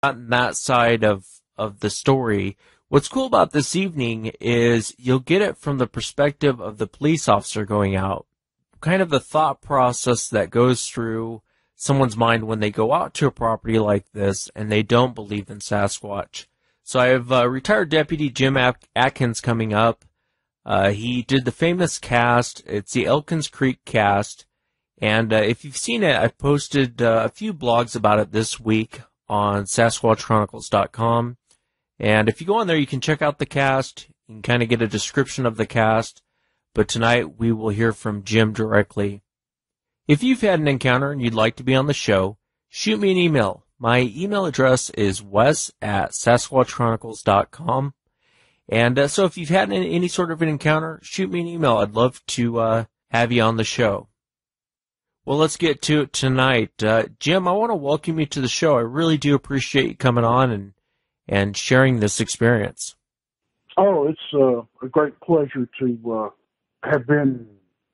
gotten that side of the story. What's cool about this evening is you'll get it from the perspective of the police officer going out, kind of the thought process that goes through someone's mind when they go out to a property like this and they don't believe in Sasquatch. So I have retired Deputy Jim Atkins coming up. He did the famous cast. It's the Elkins Creek cast. And if you've seen it, I've posted a few blogs about it this week on SasquatchChronicles.com. And if you go on there, you can check out the cast. You can kind of get a description of the cast. But tonight, we will hear from Jim directly. If you've had an encounter and you'd like to be on the show, shoot me an email. My email address is wes@SasquatchChronicles.com. And so if you've had any sort of an encounter, shoot me an email. I'd love to have you on the show. Well, let's get to it tonight. Jim, I want to welcome you to the show. I really do appreciate you coming on and sharing this experience. Oh, it's a great pleasure to have been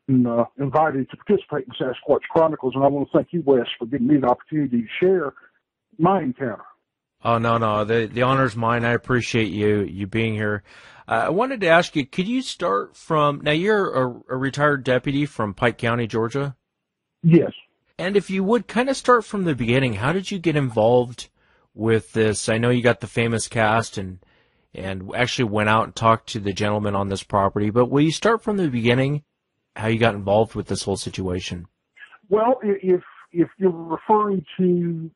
invited to participate in Sasquatch Chronicles, and I want to thank you, Wes, for giving me the opportunity to share my encounter. Oh, no. The honor's mine. I appreciate you being here. I wanted to ask you, could you start from, now you're a retired deputy from Pike County, Georgia? Yes. And if you would kind of start from the beginning, how did you get involved with this? I know you got the famous cast and actually went out and talked to the gentleman on this property, but will you start from the beginning, how you got involved with this whole situation? Well, if you're referring to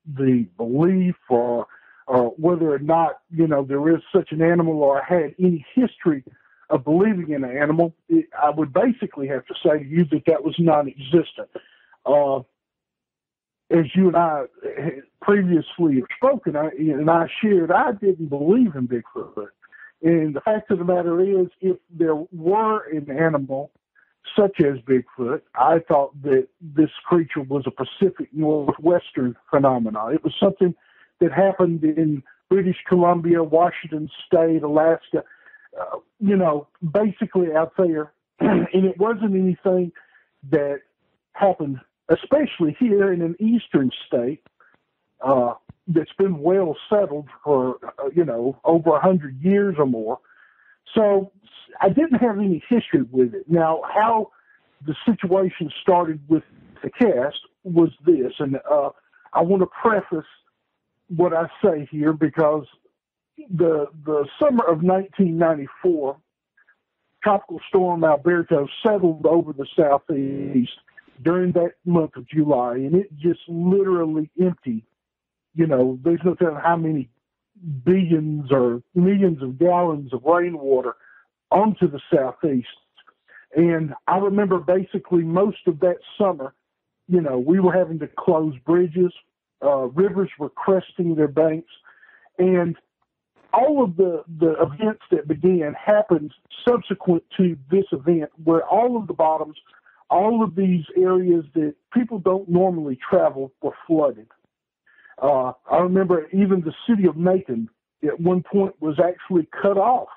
the belief or whether or not, there is such an animal or I had any history of believing in an animal, I would basically have to say to you that was non-existent. As you and I previously have spoken, I shared, I didn't believe in Bigfoot. And the fact of the matter is, if there were an animal such as Bigfoot, I thought that this creature was a Pacific Northwestern phenomenon. It was something that happened in British Columbia, Washington State, Alaska, basically out there. And it wasn't anything that happened, especially here in an eastern state that's been well settled for, over 100 years or more. So I didn't have any history with it. Now, how the situation started with the cast was this, and I want to preface what I say here because the summer of 1994, Tropical Storm Alberto settled over the southeast during that month of July, and it just literally emptied. There's no telling how many billions or millions of gallons of rainwater onto the southeast. And I remember basically most of that summer, we were having to close bridges, rivers were cresting their banks, and all of the events that began happened subsequent to this event where all of the bottoms, all of these areas that people don't normally travel were flooded. I remember even the city of Macon at one point was actually cut off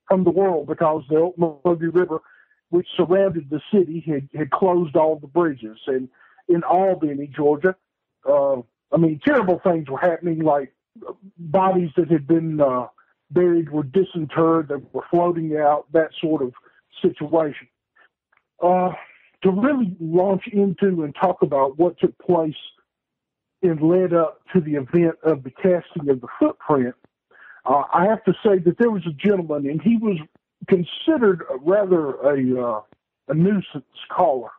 from the world because the Ocmulgee River, which surrounded the city, had closed all the bridges. And in Albany, Georgia, terrible things were happening, like bodies that had been buried were disinterred, they were floating out, that sort of situation. To really launch into and talk about what took place and led up to the event of the casting of the footprint, I have to say that there was a gentleman, and he was considered rather a nuisance caller.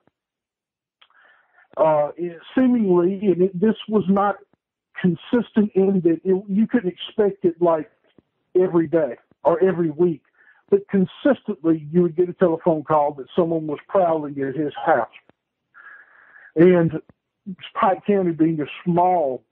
Seemingly, and this was not consistent in that you could expect it like every day or every week, but consistently you would get a telephone call that someone was prowling at his house. And Pike County being a small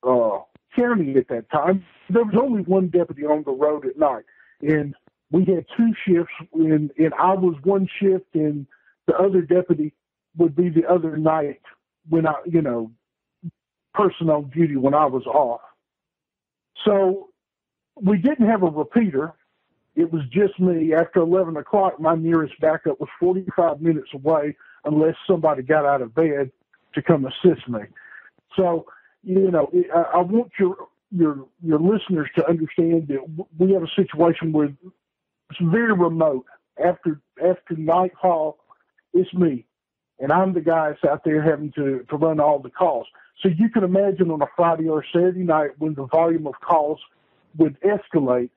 county at that time, there was only one deputy on the road at night. And we had two shifts, and I was one shift, and the other deputy would be the other night when I, person on duty when I was off. So we didn't have a repeater. It was just me. After 11 o'clock, my nearest backup was 45 minutes away unless somebody got out of bed to come assist me. So I want your listeners to understand that we have a situation where it's very remote. After nightfall, it's me, and I'm the guy that's out there having to run all the calls. So you can imagine on a Friday or Saturday night when the volume of calls would escalate,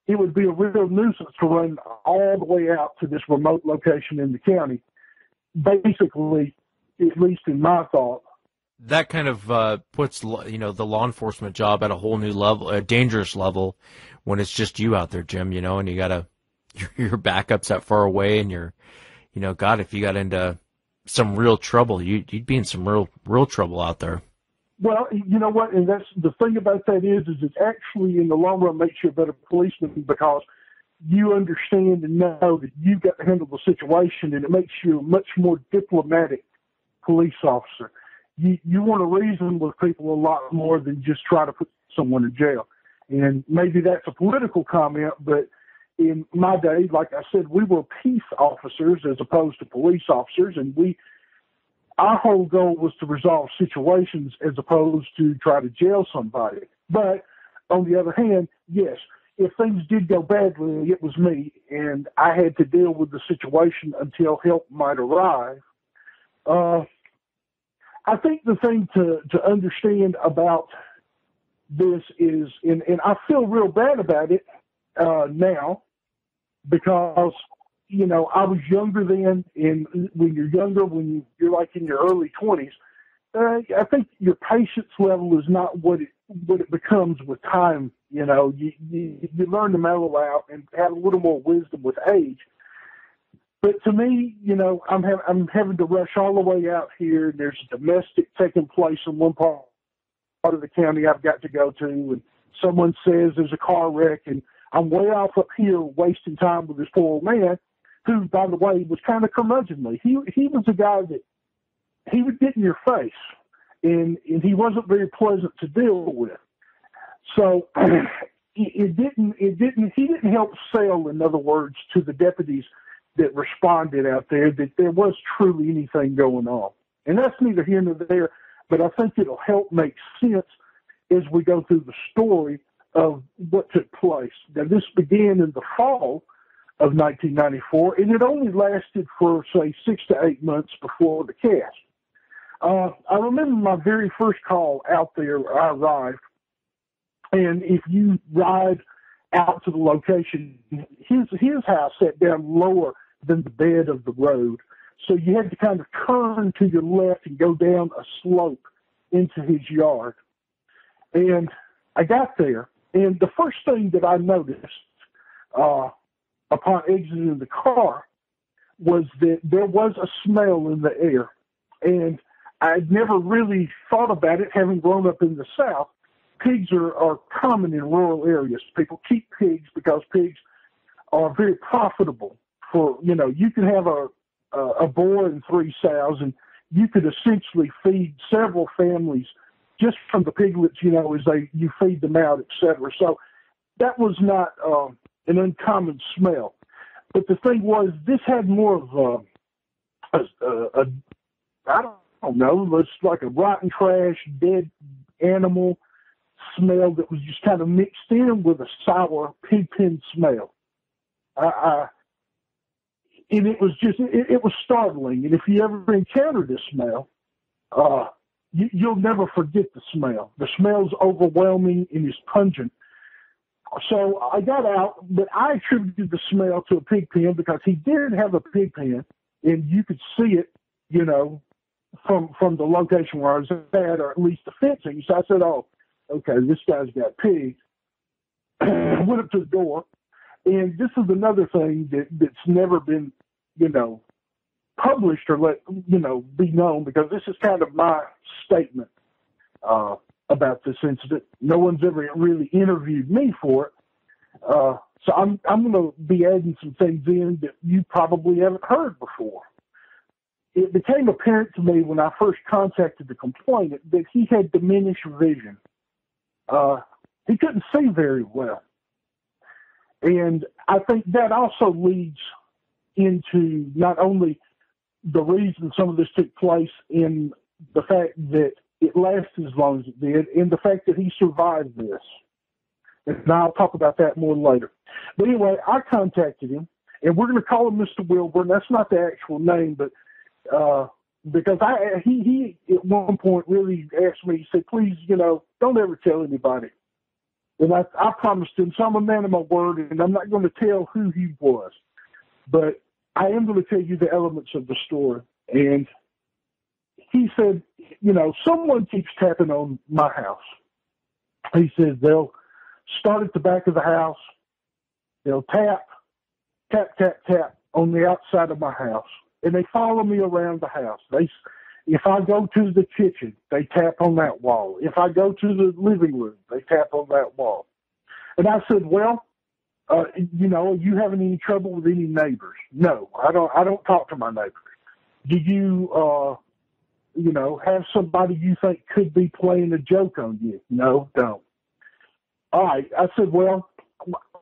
it would be a real nuisance to run all the way out to this remote location in the county. Basically, at least in my thought, that kind of puts the law enforcement job at a whole new level, a dangerous level, when it's just you out there, Jim. And you gotta your backup's that far away, and God, if you got into some real trouble, you'd be in some real trouble out there. Well, you know what, and that's the thing about that is it actually in the long run makes you a better policeman because you understand and know that you've got to handle the situation, and it makes you a much more diplomatic police officer. You want to reason with people a lot more than just try to put someone in jail. And maybe that's a political comment, but in my day, like I said, we were peace officers as opposed to police officers, and our whole goal was to resolve situations as opposed to try to jail somebody. But on the other hand, yes, if things did go badly, it was me, and I had to deal with the situation until help might arrive. I think the thing to understand about this is, and I feel real bad about it now, because, I was younger then, and when you're younger, when you're like in your early 20s, I think your patience level is not what it becomes with time. You learn to mellow out and have a little more wisdom with age. But to me, I'm having to rush all the way out here, and there's a domestic taking place in one part of the county I've got to go to, and someone says there's a car wreck, and I'm way off up here wasting time with this poor old man, who, by the way, was kind of curmudgeonly. He was a guy that he would get in your face, and he wasn't very pleasant to deal with. So he didn't help sell, in other words, to the deputies that responded out there that there was truly anything going on. And that's neither here nor there, but I think it'll help make sense as we go through the story of what took place. Now, this began in the fall of 1994, and it only lasted for, say, 6 to 8 months before the cast. I remember my very first call out there, I arrived, and if you ride out to the location, his house sat down lower than the bed of the road. So you had to kind of turn to your left and go down a slope into his yard. And I got there, and the first thing that I noticed upon exiting the car was that there was a smell in the air. And I'd never really thought about it, having grown up in the South. Pigs are common in rural areas. People keep pigs because pigs are very profitable. You can have a boar and 3 sows, and you could essentially feed several families just from the piglets, as you feed them out, etc. So that was not an uncommon smell. But the thing was, this had more of I don't know, it's like a rotten trash, dead animal smell that was just kind of mixed in with a sour pig pen smell. And it was just, it was startling. And if you ever encounter this smell, you'll never forget the smell. The smell's overwhelming and is pungent. So I got out, but I attributed the smell to a pig pen because he did have a pig pen, and you could see it, from the location where I was at, or at least the fencing. So I said, oh, okay, this guy's got pigs. I went up to the door, and this is another thing that's never been, published or be known, because this is kind of my statement about this incident. No one's ever really interviewed me for it. So I'm going to be adding some things in that you probably haven't heard before. It became apparent to me when I first contacted the complainant that he had diminished vision. He couldn't see very well. And I think that also leads into not only the reason some of this took place in the fact that it lasted as long as it did, and the fact that he survived this. And I'll talk about that more later. But anyway, I contacted him, and we're going to call him Mr. Wilburn. That's not the actual name, but because he at one point really asked me, he said, please, don't ever tell anybody. And I promised him, so I'm a man of my word, and I'm not going to tell who he was. But I am going to tell you the elements of the story. And he said, someone keeps tapping on my house. He says they'll start at the back of the house. They'll tap, tap, tap, tap on the outside of my house. And they follow me around the house. If I go to the kitchen, they tap on that wall. If I go to the living room, they tap on that wall. And I said, well, are you having any trouble with any neighbors? No, I don't talk to my neighbors. Do you, have somebody you think could be playing a joke on you? No, don't. All right. I said, well,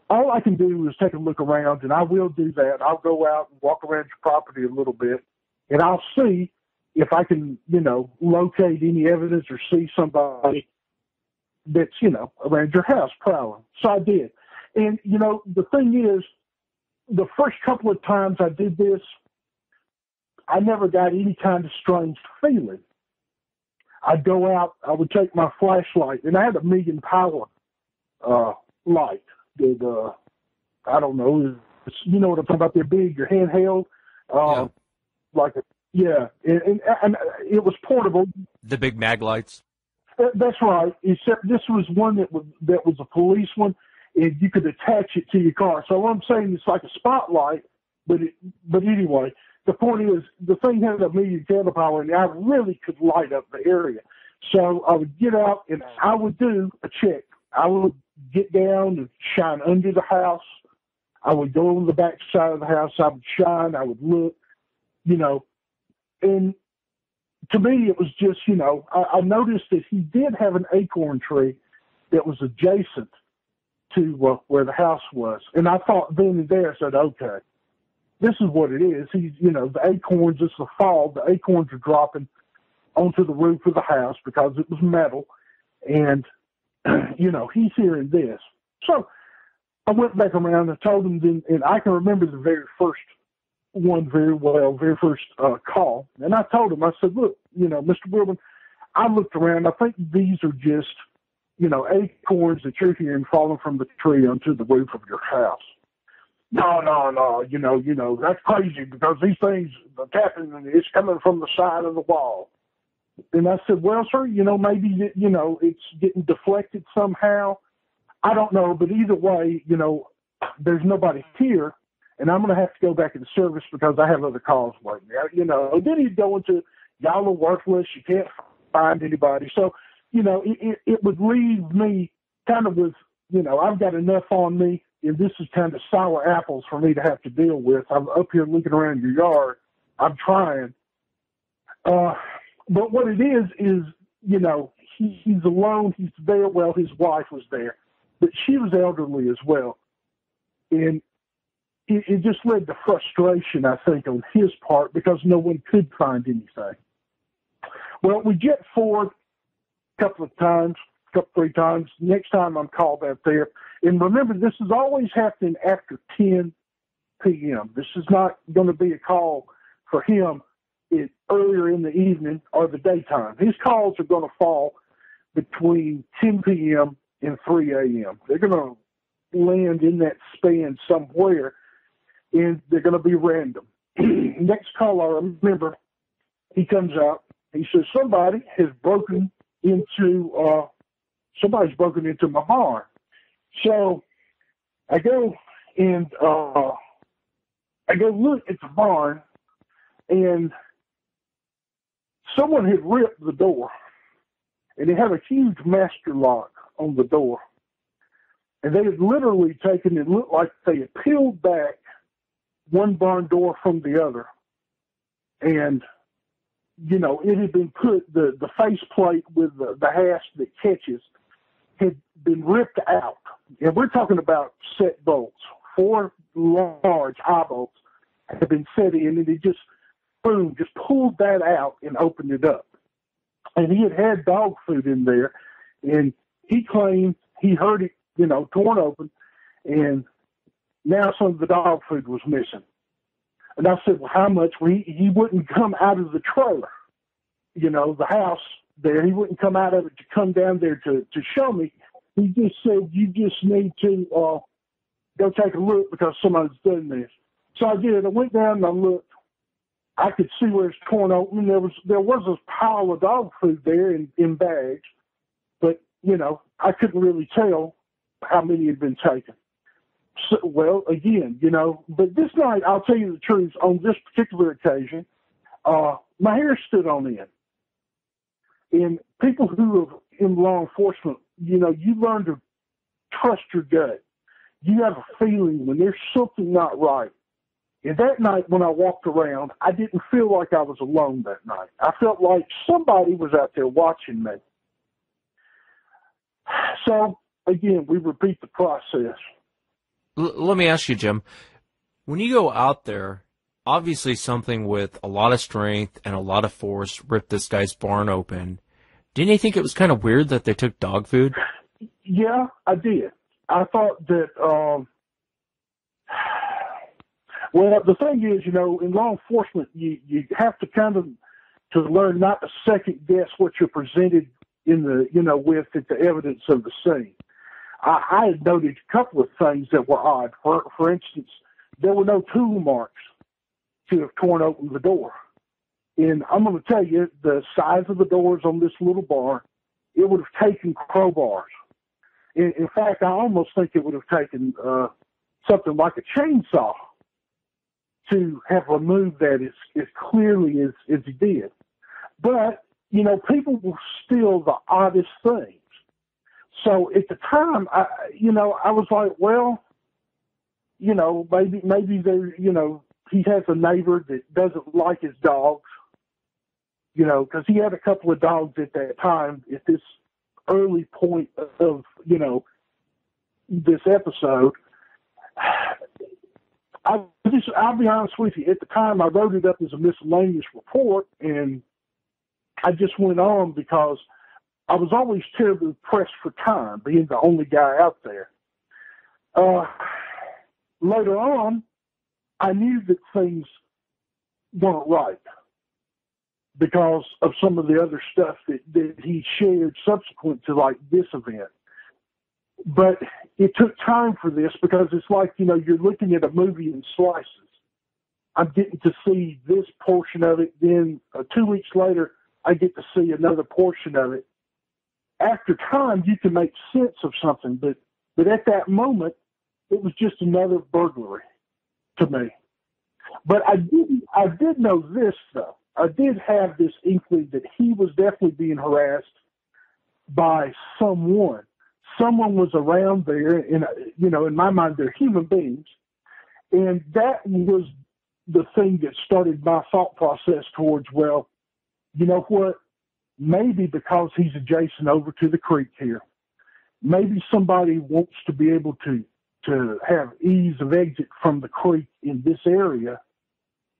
all I can do is take a look around, and I will do that. I'll go out and walk around your property a little bit, and I'll see if I can, locate any evidence or see somebody that's, around your house prowling. So I did. And, the thing is, the first couple of times I did this, I never got any kind of strange feeling. I'd go out, I would take my flashlight, and I had a million power light that, I don't know, you know what I'm talking about, they're big, your handheld, Yeah. And it was portable. The big mag lights. That's right, except this was one that was a police one, and you could attach it to your car. So what I'm saying, it's like a spotlight, but anyway, the point is, the thing had a million candle power, and I really could light up the area. So I would get out, and I would do a check. I would get down and shine under the house. I would go on the back side of the house. I would shine. I would look, and to me, it was just, I noticed that he did have an acorn tree that was adjacent to where the house was. And I thought then and there, I said, okay, this is what it is. He's, the acorns, it's the fall, the acorns are dropping onto the roof of the house because it was metal. And, he's hearing this. So I went back around and told him, and I can remember the very first one very well, very first call. And I told him, I said, look, Mr. Wilburn, I looked around. I think these are just, acorns that you're hearing falling from the tree onto the roof of your house. No, that's crazy because these things, the tapping, it's coming from the side of the wall. And I said, well, sir, maybe, it's getting deflected somehow. I don't know, but either way, there's nobody here, and I'm going to have to go back into service because I have other calls waiting. Then he'd go into, y'all are worthless, you can't find anybody. So, it would leave me kind of with, I've got enough on me, and this is kind of sour apples for me to have to deal with. I'm up here looking around your yard. I'm trying. But what it is, he's alone. He's there. Well, his wife was there, but she was elderly as well. And it just led to frustration, I think, on his part because no one could find anything. Well, we jet forward a couple, three times. Next time I'm called out there. And remember, this is always happening after 10 p.m. This is not going to be a call for him earlier in the evening or the daytime. His calls are going to fall between 10 p.m. and 3 a.m. They're going to land in that span somewhere, and they're going to be random. Next call, I remember, he comes out. He says, somebody's broken into my barn. So I go and I go look at the barn, and someone had ripped the door, and it had a huge master lock on the door. And they had literally taken, it looked like they had peeled back one barn door from the other. And, it had been put, the faceplate with the hasp that catches had been ripped out. And we're talking about set bolts. 4 large eye bolts had been set in, and it just, boom, just pulled that out and opened it up. and he had dog food in there, and he claimed he heard it, torn open, and now some of the dog food was missing. And I said, well, how much? Well, he wouldn't come out of the trailer, the house there. He wouldn't come out of it to come down there to show me. He just said, you just need to go take a look because somebody's done this. So I did. I went down and I looked. I could see where it's torn open. There was a pile of dog food there in bags, but I couldn't really tell how many had been taken. So, well, again, but this night, I'll tell you the truth, on this particular occasion, my hair stood on end. And people who are in law enforcement, you learn to trust your gut. You have a feeling when there's something not right. And that night when I walked around, I didn't feel like I was alone that night. I felt like somebody was out there watching me. So, again, we repeat the process. Let me ask you, Jim, when you go out there, obviously something with a lot of strength and a lot of force ripped this guy's barn open. Didn't you think it was kind of weird that they took dog food? Yeah, I did. I thought that, well, the thing is, in law enforcement, you have to kind of to learn not to second guess what you're presented in the, with at the evidence of the scene. I had noted a couple of things that were odd. For instance, there were no tool marks to have torn open the door. And I'm going to tell you, the size of the doors on this little barn, it would have taken crowbars. In fact, I almost think it would have taken something like a chainsaw to have removed that as clearly as he did. But, people will steal the oddest things. So at the time, I was like, well, maybe there, he has a neighbor that doesn't like his dogs, because he had a couple of dogs at that time at this early point of, this episode. I'll be honest with you. At the time, I wrote it up as a miscellaneous report, and I just went on because I was always terribly pressed for time, being the only guy out there. Later on, I knew that things weren't right because of some of the other stuff that he shared subsequent to, like, this event. But it took time for this because it's like, you're looking at a movie in slices. I'm getting to see this portion of it. Then 2 weeks later, I get to see another portion of it. After time, you can make sense of something, but at that moment, it was just another burglary to me. But I did know this, though. I did have this inkling that he was definitely being harassed by someone. Someone was around there, and in my mind, they're human beings, and that was the thing that started my thought process towards, well, you know what? Maybe because he's adjacent over to the creek here, maybe somebody wants to be able to have ease of exit from the creek in this area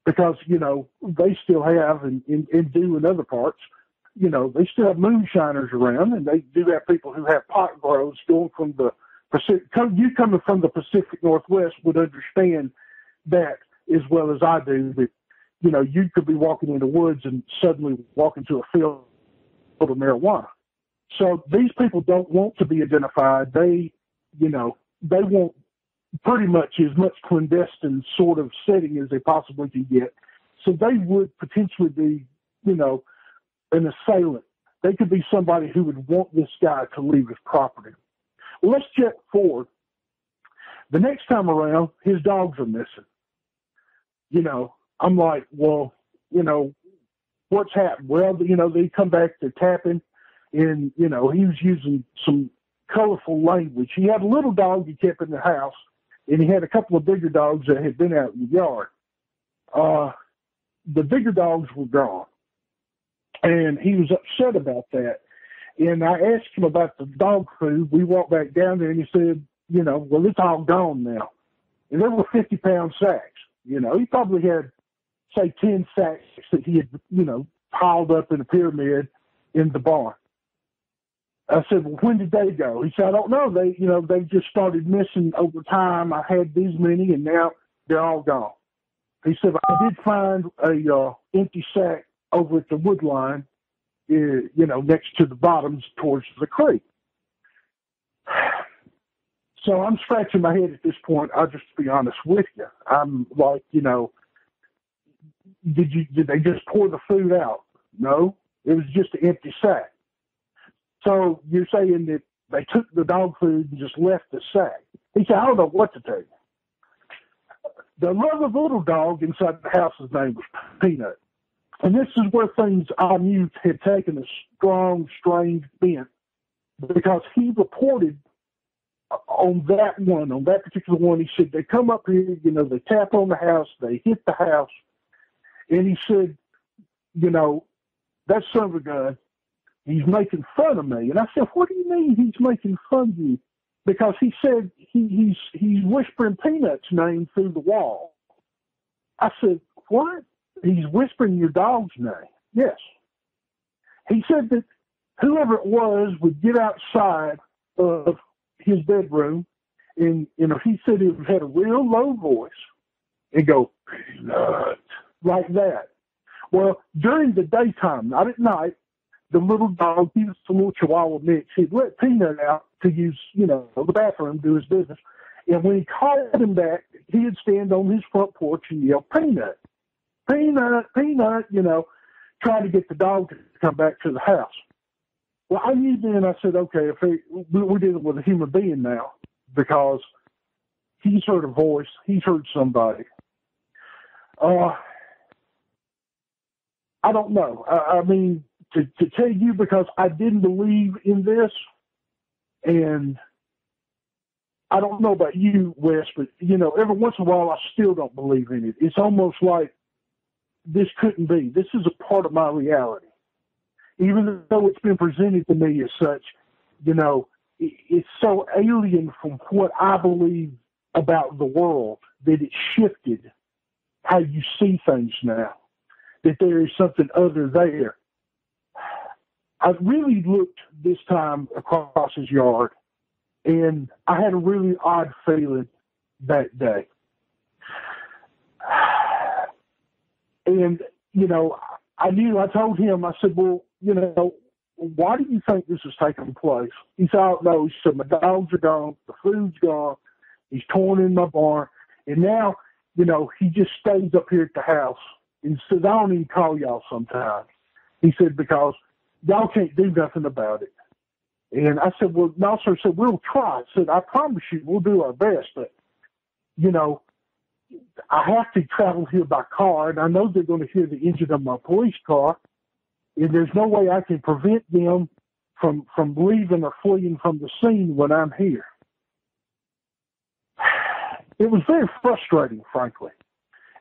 because, they still have and do in other parts, they still have moonshiners around, and they do have people who have pot grows going from the Pacific. You coming from the Pacific Northwest would understand that as well as I do, that, you could be walking in the woods and suddenly walk into a field of marijuana. So these people don't want to be identified. They want pretty much as much clandestine sort of setting as they possibly can get. So they would potentially be, an assailant. They could be somebody who would want this guy to leave his property. Well, let's check forward. The next time around, his dogs are missing. I'm like, well, what's happened? Well, they come back to tapping, and, he was using some colorful language. He had a little dog he kept in the house, and he had a couple of bigger dogs that had been out in the yard. The bigger dogs were gone, and he was upset about that. And I asked him about the dog food. We walked back down there, and he said, well, it's all gone now. And there were 50-pound sacks. He probably had, say, 10 sacks that he had, piled up in a pyramid. in the barn. I said, well, when did they go? He said, I don't know. They just started missing over time. I had these many, and now they're all gone. He said, I did find a empty sack over at the wood line, next to the bottoms towards the creek. So I'm scratching my head at this point. I'll just be honest with you. I'm like, did they just pour the food out? No, it was just an empty sack. So you're saying that they took the dog food and just left the sack. He said, I don't know what to tell you. The lovely little dog inside the house's name was Peanut. And this is where things I knew had taken a strong, strange bent, because he reported on that particular one, he said, they come up here, they tap on the house, they hit the house, and he said, that son of a gun, he's making fun of me. And I said, what do you mean he's making fun of you? Because he said he's whispering Peanut's name through the wall. I said, what? He's whispering your dog's name? Yes. He said that whoever it was would get outside of his bedroom, and he said it had a real low voice and go, Peanut, like that. Well, during the daytime, not at night, the little dog, he was a little Chihuahua mix, he'd let Peanut out to use, the bathroom, do his business. And when he called him back, he'd stand on his front porch and yell, Peanut, Peanut, Peanut, trying to get the dog to come back to the house. Well, I knew then, I said, okay, we're dealing with a human being now, because he's heard a voice, he's heard somebody. I don't know. I mean, to tell you, because I didn't believe in this, and I don't know about you, Wes, but, every once in a while I still don't believe in it. It's almost like this couldn't be. This is a part of my reality. Even though it's been presented to me as such, it's so alien from what I believe about the world that it shifted how you see things now, that there is something other there. I really looked this time across his yard, and I had a really odd feeling that day. And, I told him, I said, well, why do you think this is taking place? He said, I don't know. He said, my dogs are gone, the food's gone, he's torn in my barn, and now, he just stays up here at the house and says, I don't even call y'all sometimes. He said, because y'all can't do nothing about it. And I said, well, no, sir. He said, we'll try. I said, I promise you, we'll do our best, but, I have to travel here by car, and I know they're going to hear the engine of my police car, and there's no way I can prevent them from leaving or fleeing from the scene when I'm here. It was very frustrating, frankly,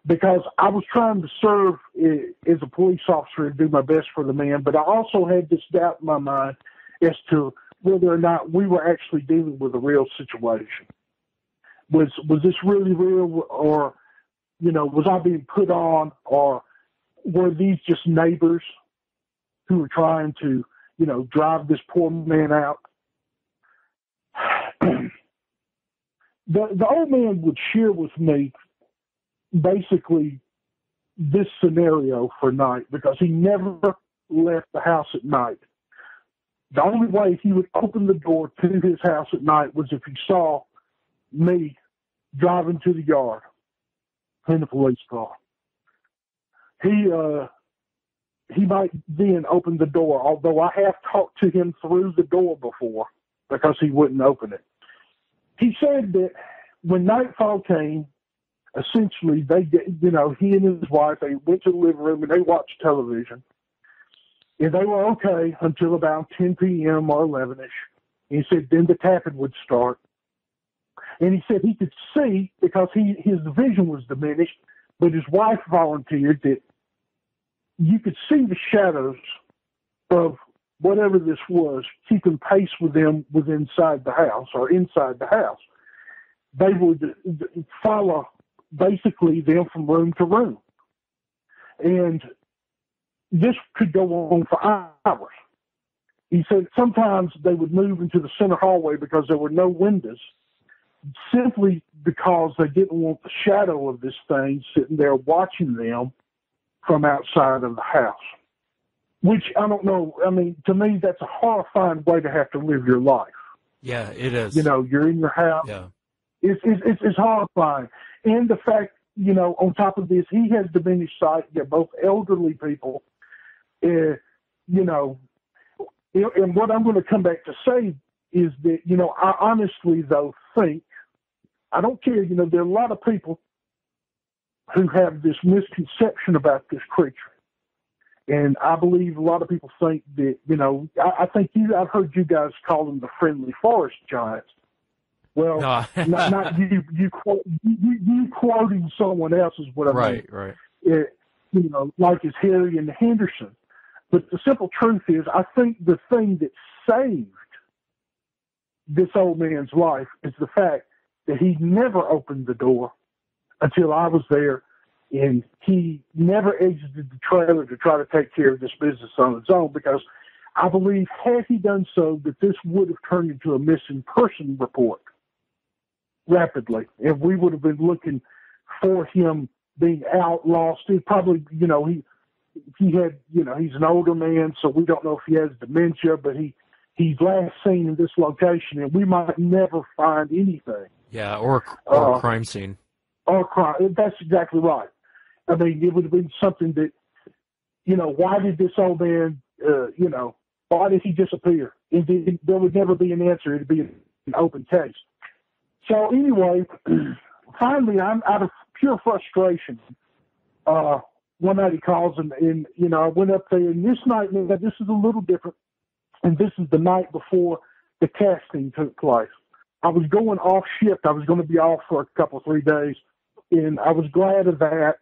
because I was trying to serve as a police officer and do my best for the man, but I also had this doubt in my mind as to whether or not we were actually dealing with a real situation. Was this really real, or, was I being put on, or were these just neighbors who were trying to, drive this poor man out? The old man would share with me basically this scenario for night, because he never left the house at night. The only way he would open the door to his house at night was if he saw me driving to the yard in the police car. He might then open the door, although I have talked to him through the door before because he wouldn't open it. He said that when nightfall came, essentially he and his wife, they went to the living room and they watched television. And they were okay until about 10 p.m. or 11-ish. He said then the tapping would start. And he said he could see, because his vision was diminished, but his wife volunteered that you could see the shadows of whatever this was keeping pace with them inside the house or inside the house. They would follow basically them from room to room. And this could go on for hours. he said sometimes they would move into the center hallway because there were no windows, simply because they didn't want the shadow of this thing sitting there watching them from outside of the house. Which, I don't know, I mean, to me, that's a horrifying way to have to live your life. Yeah, it is. You know, you're in your house. Yeah. It's horrifying. And the fact, you know, on top of this, he has diminished sight. They're both elderly people. You know, and what I'm going to come back to say is that, you know, I honestly, though, think, I don't care, you know, there are a lot of people who have this misconception about this creature. And I believe a lot of people think that, you know, I think I've heard you guys call them the friendly forest giants. Well, No. not you quoting someone else is what I mean. Right. You know, like it's Harry and Henderson. But the simple truth is, I think the thing that saved this old man's life is the fact that he never opened the door until I was there, and he never exited the trailer to try to take care of this business on his own, because I believe had he done so, that this would have turned into a missing person report rapidly, and we would have been looking for him being out, lost. He probably, you know, he had, you know, he's an older man, so we don't know if he has dementia, but he's last seen in this location, and we might never find anything. Yeah, or a crime scene. Or crime. That's exactly right. I mean, it would have been something that, you know, why did this old man, you know, why did he disappear? There would never be an answer. It would be an open case. So anyway, finally, I'm out of pure frustration. One night he calls, and you know, I went up there, and this night, this is a little different, and this is the night before the casting took place. I was going off shift. I was going to be off for a couple, 3 days, and I was glad of that.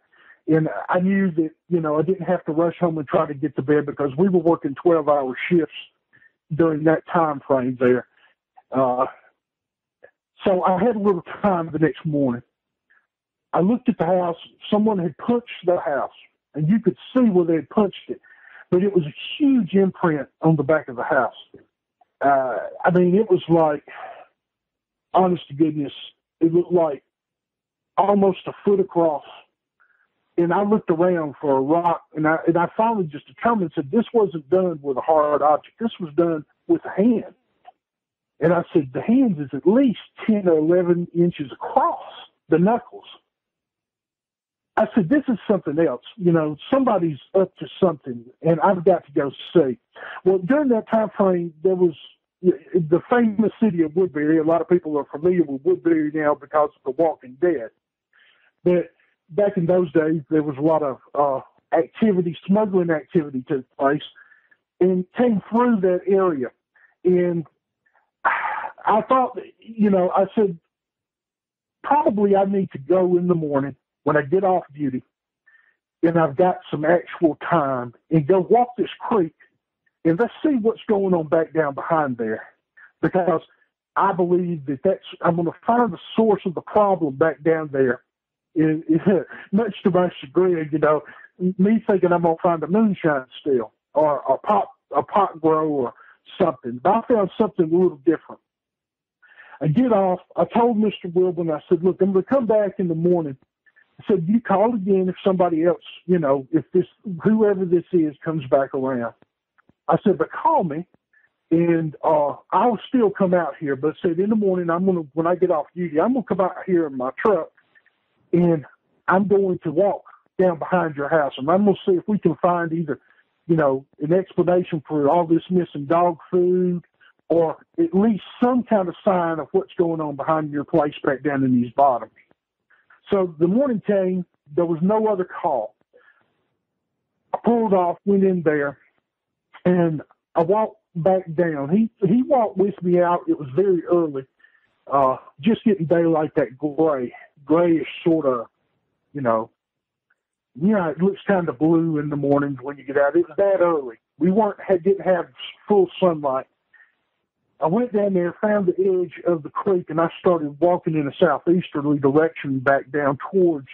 And I knew that, you know, I didn't have to rush home and try to get to bed, because we were working 12-hour shifts during that time frame there. So I had a little time the next morning. I looked at the house. Someone had punched the house, and you could see where they had punched it, but it was a huge imprint on the back of the house. I mean, it was like, honest to goodness, it looked like almost a foot across. And I looked around for a rock, and I finally just determined, said, this wasn't done with a hard object. This was done with a hand. And I said, the hand is at least 10 or 11 inches across the knuckles. I said, this is something else. You know, somebody's up to something, and I've got to go see. Well, during that time frame, there was the famous city of Woodbury. A lot of people are familiar with Woodbury now because of The Walking Dead. But back in those days, there was a lot of activity, smuggling activity took place, and came through that area. And I thought, you know, I said, probably I need to go in the morning when I get off duty, and I've got some actual time, and go walk this creek, and let's see what's going on back down behind there. Because I believe I'm going to find the source of the problem back down there. Much to my chagrin, you know, me thinking I'm going to find a moonshine still, or a pot grow or something. But I found something a little different. I get off. I told Mr. Wilburn, I said, look, I'm going to come back in the morning. I said, you call again if somebody else, you know, if whoever this is comes back around. I said, but call me, and I'll still come out here. But I said, in the morning, when I get off duty, I'm going to come out here in my truck, and I'm going to walk down behind your house, and I'm going to see if we can find either, you know, an explanation for all this missing dog food, or at least some kind of sign of what's going on behind your place back down in these bottoms. So the morning came, there was no other call. I pulled off, went in there, and I walked back down. He walked with me out. It was very early, just getting daylight, that grayish sort of, you know, it looks kind of blue in the mornings when you get out. It was that early. We didn't have full sunlight. I went down there, found the edge of the creek, and I started walking in a southeasterly direction back down towards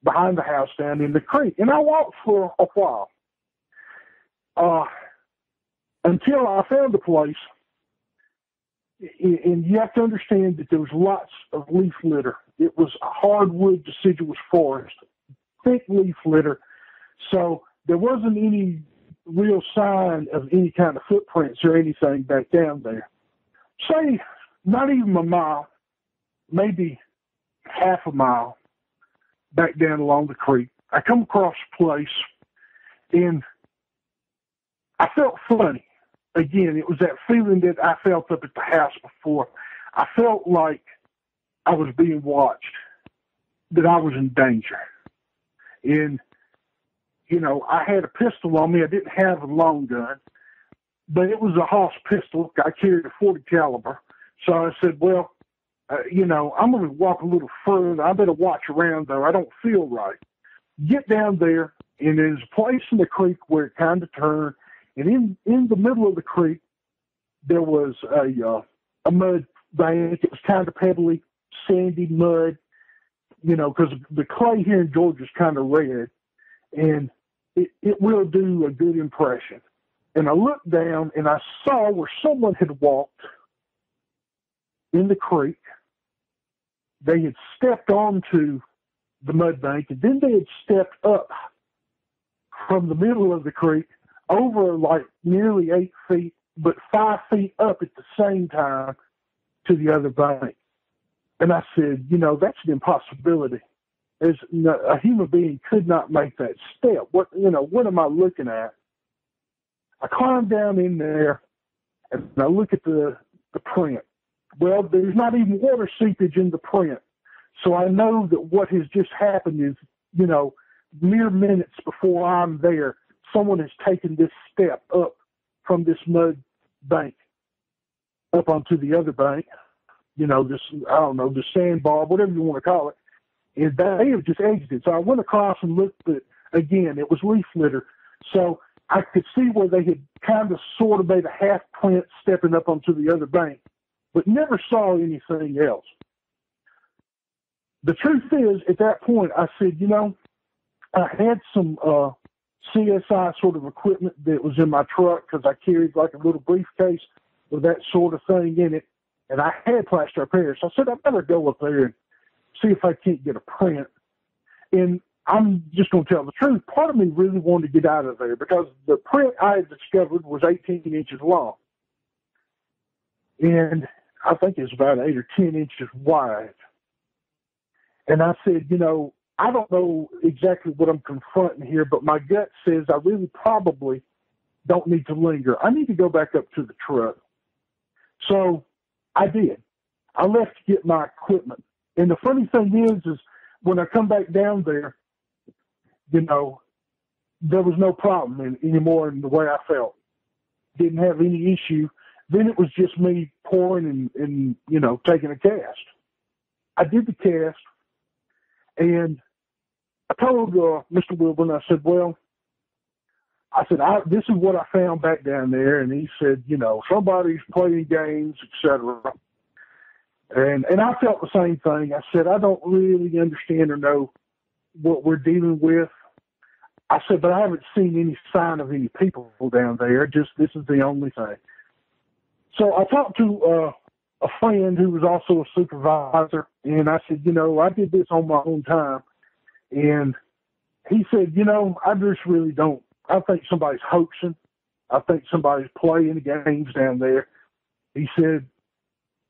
behind the house down in the creek. And I walked for a while. until I found a place. And you have to understand that there was lots of leaf litter. It was a hardwood deciduous forest, thick leaf litter. So there wasn't any real sign of any kind of footprints or anything back down there. Say, not even a mile, maybe half a mile back down along the creek, I come across a place, and I felt funny. Again, it was that feeling that I felt up at the house before. I felt like I was being watched, that I was in danger. And, you know, I had a pistol on me. I didn't have a long gun, but it was a Hoss pistol. I carried a .40 caliber. So I said, well, you know, I'm going to walk a little further. I better watch around, though. I don't feel right. Get down there, and there's a place in the creek where it kind of turned. And in the middle of the creek, there was a mud bank. It was kind of pebbly, sandy mud, you know, because the clay here in Georgia is kind of red. And it will do a good impression. And I looked down, and I saw where someone had walked in the creek. They had stepped onto the mud bank, and then they had stepped up from the middle of the creek over like nearly 8 feet, but 5 feet up at the same time to the other bank. And I said, you know, that's an impossibility. A human being could not make that step. What am I looking at? I climbed down in there, and I look at the print. Well, there's not even water seepage in the print. So I know that what has just happened is, you know, mere minutes before I'm there, someone has taken this step up from this mud bank up onto the other bank, you know, this, I don't know, the sandbar, whatever you want to call it. And they have just exited. So I went across and looked at, again, it was leaf litter. So I could see where they had kind of sort of made a half print stepping up onto the other bank, but never saw anything else. The truth is, at that point, I said, you know, I had some CSI sort of equipment that was in my truck because I carried like a little briefcase with that sort of thing in it, and I had plaster of Paris. So I said, I better go up there and see if I can't get a print. And I'm just going to tell the truth. Part of me really wanted to get out of there because the print I had discovered was 18 inches long. And I think it's about 8 or 10 inches wide. And I said, you know, I don't know exactly what I'm confronting here, but my gut says I really probably don't need to linger. I need to go back up to the truck. So I did. I left to get my equipment. And the funny thing is when I come back down there, you know, there was no problem anymore in the way I felt. Didn't have any issue. Then it was just me pouring and you know, taking a cast. I did the cast, and I told Mr. Wilburn, I said, well, this is what I found back down there. And he said, you know, somebody's playing games, etc. And I felt the same thing. I said, I don't really understand or know what we're dealing with. I said, but I haven't seen any sign of any people down there. Just this is the only thing. So I talked to a friend who was also a supervisor, and I said, you know, I did this on my own time. And he said, you know, I just really don't. I think somebody's hoaxing. I think somebody's playing games down there. He said,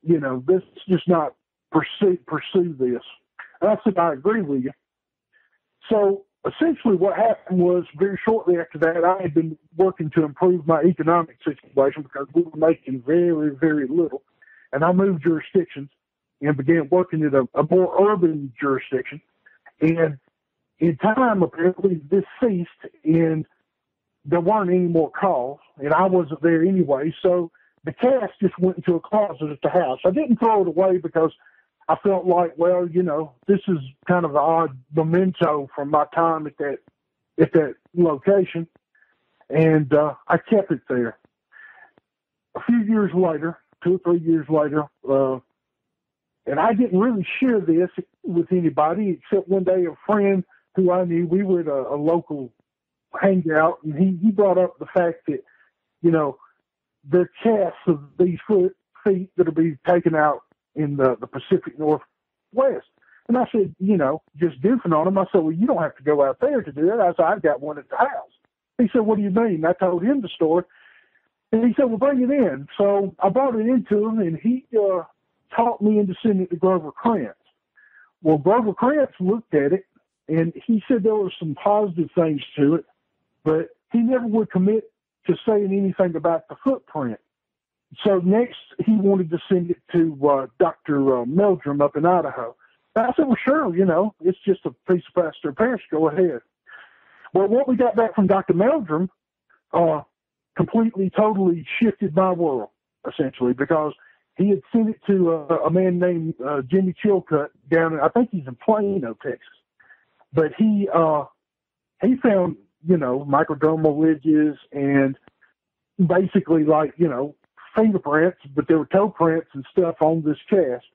you know, this is just not pursue this. And I said, I agree with you. So essentially what happened was very shortly after that, I had been working to improve my economic situation because we were making very, very little. And I moved jurisdictions and began working at a more urban jurisdiction. And in time, apparently, this ceased, and there weren't any more calls, and I wasn't there anyway. So the cast just went into a closet at the house. I didn't throw it away because I felt like, well, you know, this is kind of an odd memento from my time at that location, and I kept it there. A few years later, 2 or 3 years later, and I didn't really share this with anybody except one day a friend who I knew, we were at a local hangout, and he brought up the fact that, you know, they're casts of these feet that will be taken out in the Pacific Northwest. And I said, just goofing on him, I said, well, you don't have to go out there to do it. I said, I've got one at the house. He said, what do you mean? I told him the story. And he said, well, bring it in. So I brought it into him, and he talked me into sending it to Grover Krantz. Well, Grover Krantz looked at it, and he said there were some positive things to it, but he never would commit to saying anything about the footprint. So next, he wanted to send it to Dr. Meldrum up in Idaho. And I said, well, sure, it's just a piece of plaster patch. Go ahead. Well, what we got back from Dr. Meldrum completely, totally shifted my world, essentially, because he had sent it to a man named Jimmy Chilcutt down in, I think he's in Plano, Texas. But he found, microdermal ridges and basically fingerprints, but there were toe prints and stuff on this cast.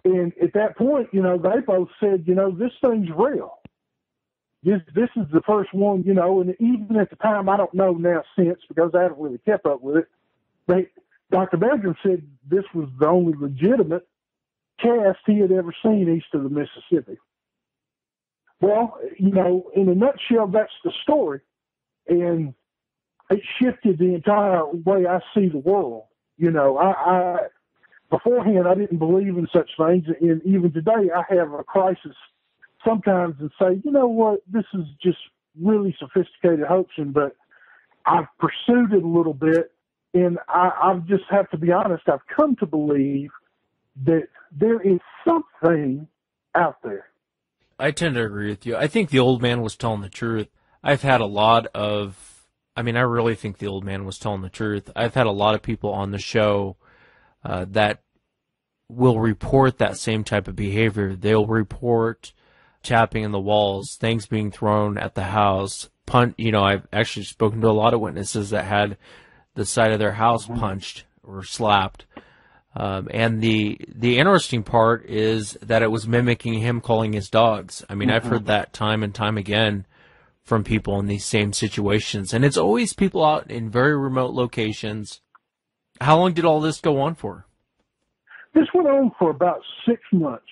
And at that point, they both said, this thing's real. This is the first one, and even at the time, I don't know now since because I haven't really kept up with it, but Dr. Meldrum said this was the only legitimate cast he had ever seen east of the Mississippi. Well, in a nutshell, that's the story. And it shifted the entire way I see the world. I beforehand, I didn't believe in such things. And even today, I have a crisis sometimes and say, you know what, this is just really sophisticated hoaxing, but I've pursued it a little bit. And I just have to be honest, I've come to believe that there is something out there. I tend to agree with you. I think the old man was telling the truth. I've had a lot of, I really think the old man was telling the truth. I've had a lot of people on the show that will report that same type of behavior. They'll report tapping in the walls, things being thrown at the house, I've actually spoken to a lot of witnesses that had the side of their house punched or slapped. And the interesting part is that it was mimicking him calling his dogs. I've heard that time and time again from people in these same situations. And it's always people out in very remote locations. How long did all this go on for? This went on for about 6 months.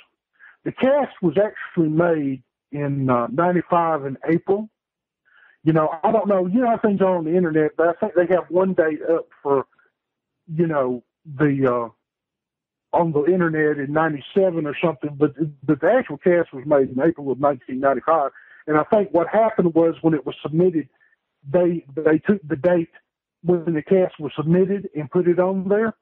The cast was actually made in 95 in April. I don't know, how things are on the internet, but I think they have one date up for, on the internet in 97 or something, but the actual cast was made in April of 1995. And I think what happened was when it was submitted, they took the date when the cast was submitted and put it on there.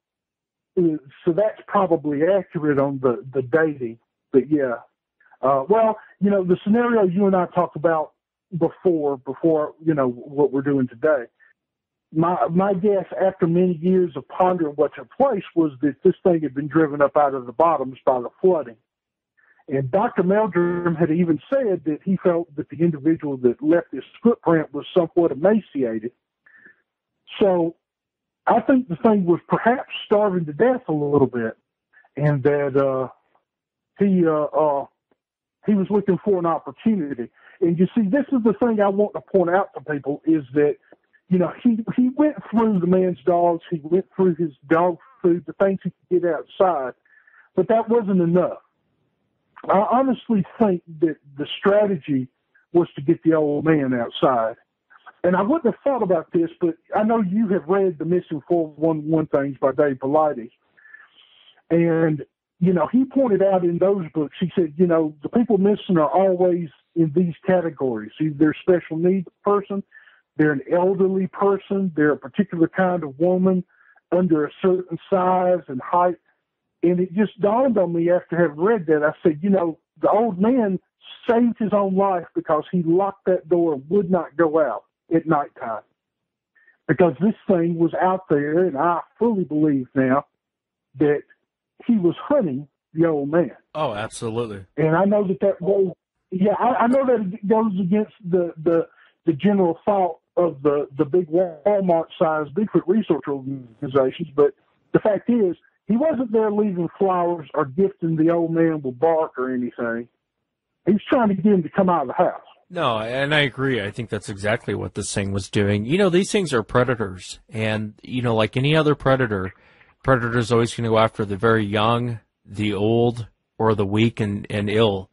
So that's probably accurate on the dating. But yeah, the scenario you and I talked about before, what we're doing today. My guess after many years of pondering what took place was that this thing had been driven up out of the bottoms by the flooding. And Dr. Meldrum had even said that he felt that the individual that left this footprint was somewhat emaciated. So I think the thing was perhaps starving to death a little bit, and that he was looking for an opportunity. And you see, this is the thing I want to point out to people is that, he went through the man's dogs, he went through his dog food, the things he could get outside, but that wasn't enough. I honestly think that the strategy was to get the old man outside. And I wouldn't have thought about this, but I know you have read the Missing 411 things by Dave Bellides. And, he pointed out in those books, he said, the people missing are always in these categories. Either they're a special needs person, they're an elderly person, they're a particular kind of woman under a certain size and height. And it just dawned on me after having read that, I said, the old man saved his own life because he locked that door and would not go out at nighttime. Because this thing was out there, and I fully believe now that he was hunting the old man. Oh, absolutely. And I know that goes, I know that it goes against the general thought of the big Walmart-sized Bigfoot research organizations, but the fact is, he wasn't there leaving flowers or gifting the old man with bark or anything. He was trying to get him to come out of the house. No, and I agree. I think that's exactly what this thing was doing. These things are predators. And, like any other predator, predators always going to go after the very young, the old, or the weak and ill.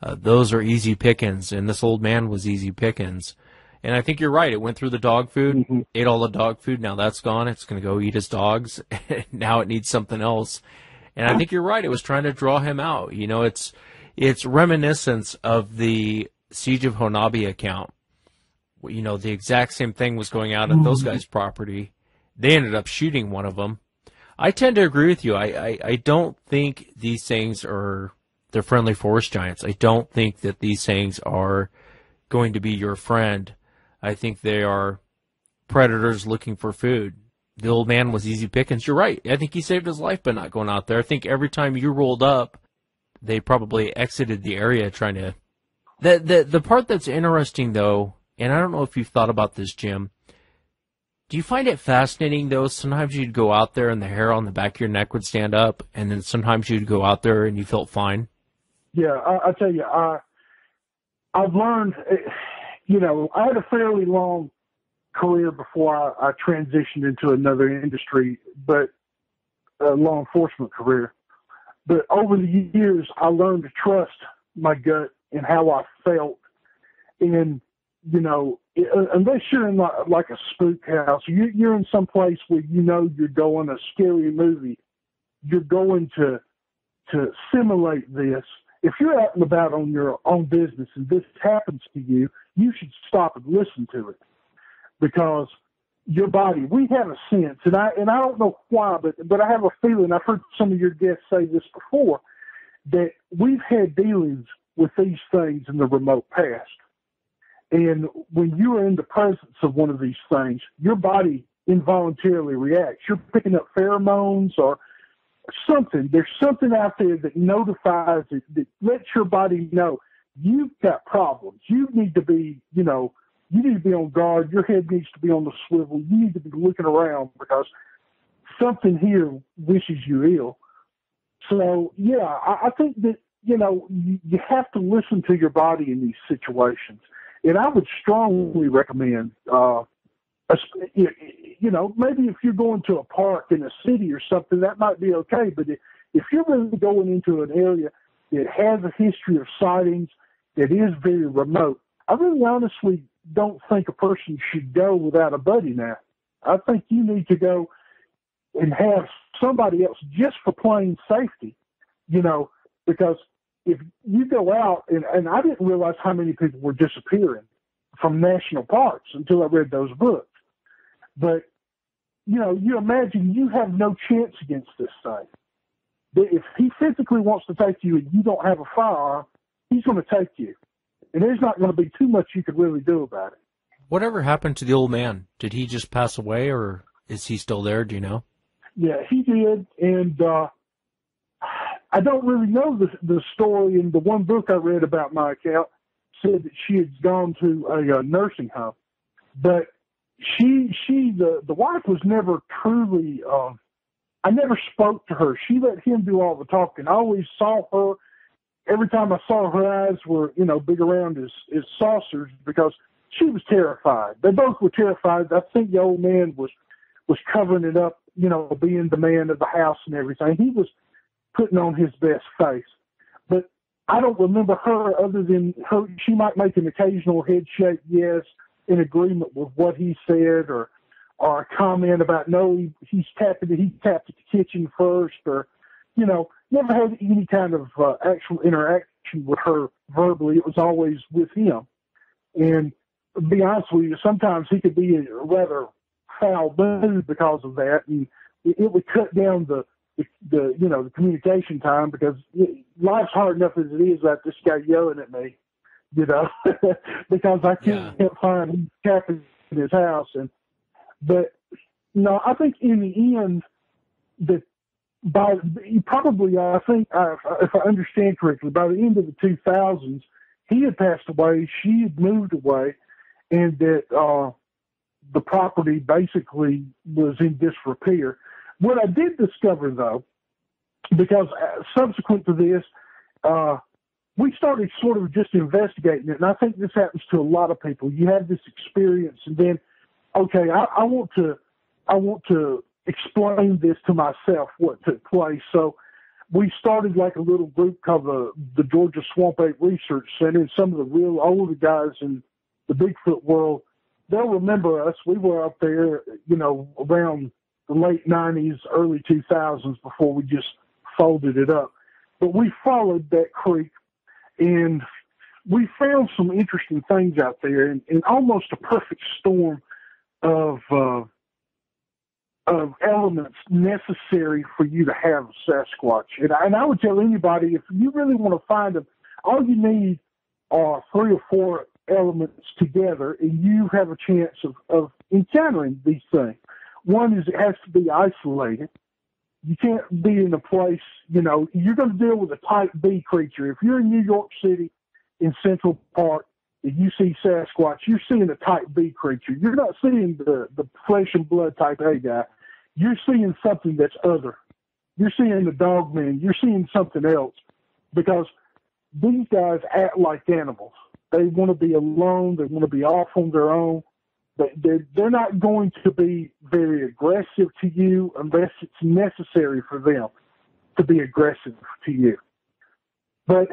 Those are easy pickings, and this old man was easy pickings. And I think you're right. It went through the dog food, Mm-hmm. ate all the dog food. Now that's gone. It's going to go eat his dogs. Now it needs something else. And I think you're right. It was trying to draw him out. It's reminiscence of the Siege of Honabi account. The exact same thing was going out at those guys' property. They ended up shooting one of them. I tend to agree with you. I don't think these things they're friendly forest giants. I don't think that these things are going to be your friend. I think they are predators looking for food. The old man was easy pickings. You're right. I think he saved his life by not going out there. I think every time you rolled up, they probably exited the area trying to. The part that's interesting, though, and I don't know if you've thought about this, Jim, do you find it fascinating, though? Sometimes you'd go out there and the hair on the back of your neck would stand up, and then sometimes you'd go out there and you felt fine. Yeah, I tell you, I've learned, I had a fairly long career before I transitioned into another industry, but a law enforcement career. But over the years, I learned to trust my gut and how I felt. And, unless you're in like a spook house, you're in some place where you're going a scary movie, you're going to simulate this. If you're out and about on your own business and this happens to you, you should stop and listen to it, because your body, we have a sense, and I don't know why, but I have a feeling, I've heard some of your guests say this before, that we've had dealings with these things in the remote past. And when you are in the presence of one of these things, your body involuntarily reacts. You're picking up pheromones or something. There's something out there that notifies it, that lets your body know you've got problems. You need to be, you need to be on guard. Your head needs to be on the swivel. You need to be looking around because something here wishes you ill. So, yeah, I think that, you have to listen to your body in these situations. And I would strongly recommend, maybe if you're going to a park in a city or something, that might be okay. But if you're really going into an area that has a history of sightings, that is very remote, I really honestly don't think a person should go without a buddy now. I think you need to go and have somebody else just for plain safety, because if you go out, and I didn't realize how many people were disappearing from national parks until I read those books. But, you imagine you have no chance against this thing. If he physically wants to take you and you don't have a firearm, he's going to take you. And there's not going to be too much you could really do about it. Whatever happened to the old man? Did he just pass away, or is he still there? Do you know? Yeah, he did. And I don't really know the story. In the one book I read about my account said that she had gone to a nursing home. But the wife was never truly, I never spoke to her. She let him do all the talking. I always saw her, every time I saw her eyes were, big around as saucers, because she was terrified. They both were terrified. I think the old man was covering it up, being the man of the house and everything. He was putting on his best face. But I don't remember her other than her. She might make an occasional head shake, yes, in agreement with what he said, or a comment about, no, he tapped at the kitchen first, or, never had any kind of actual interaction with her verbally. It was always with him. And to be honest with you, sometimes he could be in a rather foul mood because of that, and it would cut down the communication time, because life's hard enough as it is without this guy yelling at me, because I can't find him tapping in his house. But no, I think in the end that I think if I understand correctly, by the end of the 2000s, he had passed away, she had moved away, and that the property basically was in disrepair. What I did discover, though, because subsequent to this, we started sort of just investigating it, and I think this happens to a lot of people. You have this experience, and then, okay, I want to explain this to myself, what took place. So we started like a little group called the Georgia Swamp Ape Research Center, and some of the real older guys in the Bigfoot world, they'll remember us. We were up there, around the late 90s, early 2000s before we just folded it up. But we followed that creek, and we found some interesting things out there, and almost a perfect storm of elements necessary for you to have a Sasquatch. And I would tell anybody, if you really want to find them, all you need are 3 or 4 elements together, and you have a chance of encountering these things. One is it has to be isolated. You can't be in a place, you're going to deal with a type B creature. If you're in New York City in Central Park and you see Sasquatch, you're seeing a type B creature. You're not seeing the flesh and blood type A guy. You're seeing something that's other. You're seeing the dog man. You're seeing something else, because these guys act like animals. They want to be alone. They want to be off on their own. They're not going to be very aggressive to you unless it's necessary for them to be aggressive to you. But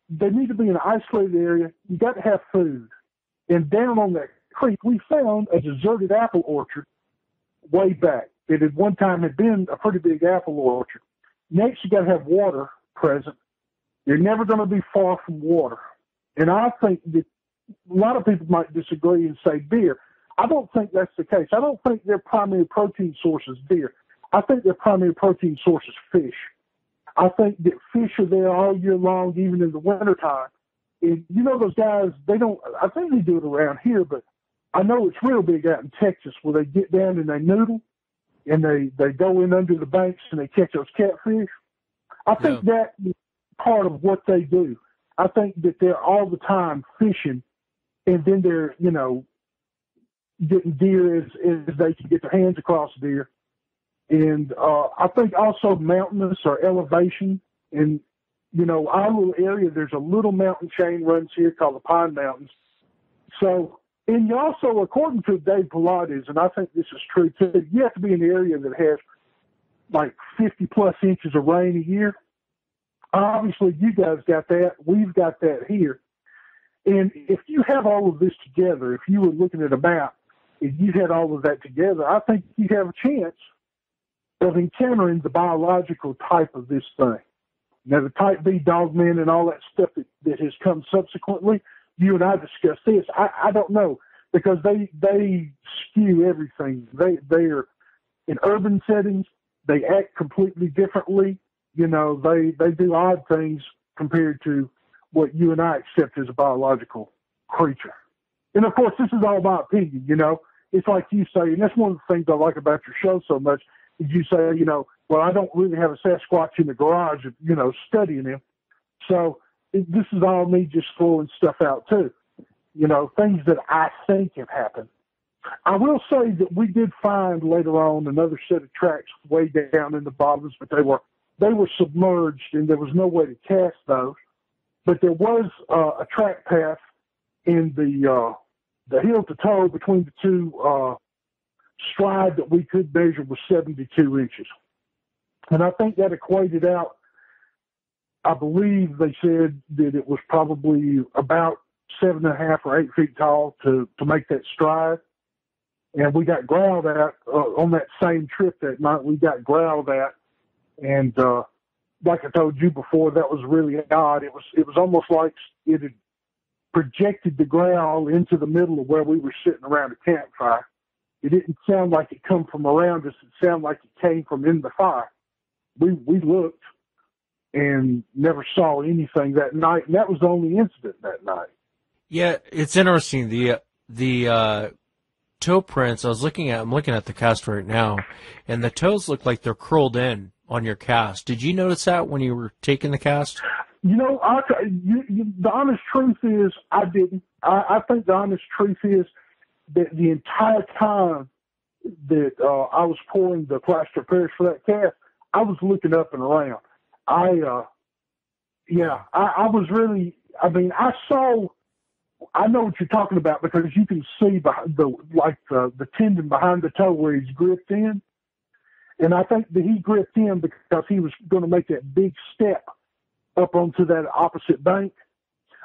they need to be in an isolated area. You got to have food. And down on that creek, we found a deserted apple orchard way back. It at one time had been a pretty big apple orchard. Next, you got to have water present. You're never going to be far from water. And I think that a lot of people might disagree and say deer. I don't think that's the case. I don't think their primary protein source is deer. I think their primary protein source is fish. I think that fish are there all year long, even in the wintertime. And those guys, I think they do it around here, but I know it's real big out in Texas where they get down and they noodle and they go in under the banks and they catch those catfish. I think that is part of what they do. I think that they're all the time fishing, and then they're, getting deer as they can get their hands across deer. And I think also mountainous or elevation. And, our little area, there's a little mountain chain runs here called the Pine Mountains. So, and you also, according to Dave Pilates, and I think this is true too, you have to be in an area that has like 50 plus inches of rain a year. Obviously, you guys got that. We've got that here. And if you have all of this together, if you were looking at a map, if you had all of that together, I think you have a chance of encountering the biological type of this thing. Now, the type B dogmen and all that stuff that has come subsequently, you and I discussed this. I don't know, because they skew everything. They're in urban settings. They act completely differently. They do odd things compared to what you and I accept as a biological creature. And of course, this is all my opinion, It's like you say, and that's one of the things I like about your show so much, is you say, well, I don't really have a Sasquatch in the garage, studying him. So this is all me just throwing stuff out too. Things that I think have happened. I will say that we did find later on another set of tracks way down in the bottoms, but they were submerged and there was no way to cast those. But there was a track path in the heel to toe between the two stride that we could measure was 72 inches. And I think that equated out, I believe they said that it was probably about 7.5 or 8 feet tall to make that stride. And we got growled at on that same trip that night. We got growled at, and like I told you before, that was really odd. It was almost like it had projected the growl into the middle of where we were sitting around a campfire. It didn't sound like it come from around us. It sounded like it came from in the fire. We looked and never saw anything that night, and that was the only incident that night. Yeah, it's interesting. The toe prints, I'm looking at the cast right now, and the toes look like they're curled in on your cast. Did you notice that when you were taking the cast? The honest truth is I didn't. I think the honest truth is that the entire time that I was pouring the plaster of Paris for that cast, I was looking up and around. Yeah, I was really. I mean, I know what you're talking about because you can see behind the tendon behind the toe where he's gripped in, and I think that he gripped in because he was going to make that big step up onto that opposite bank.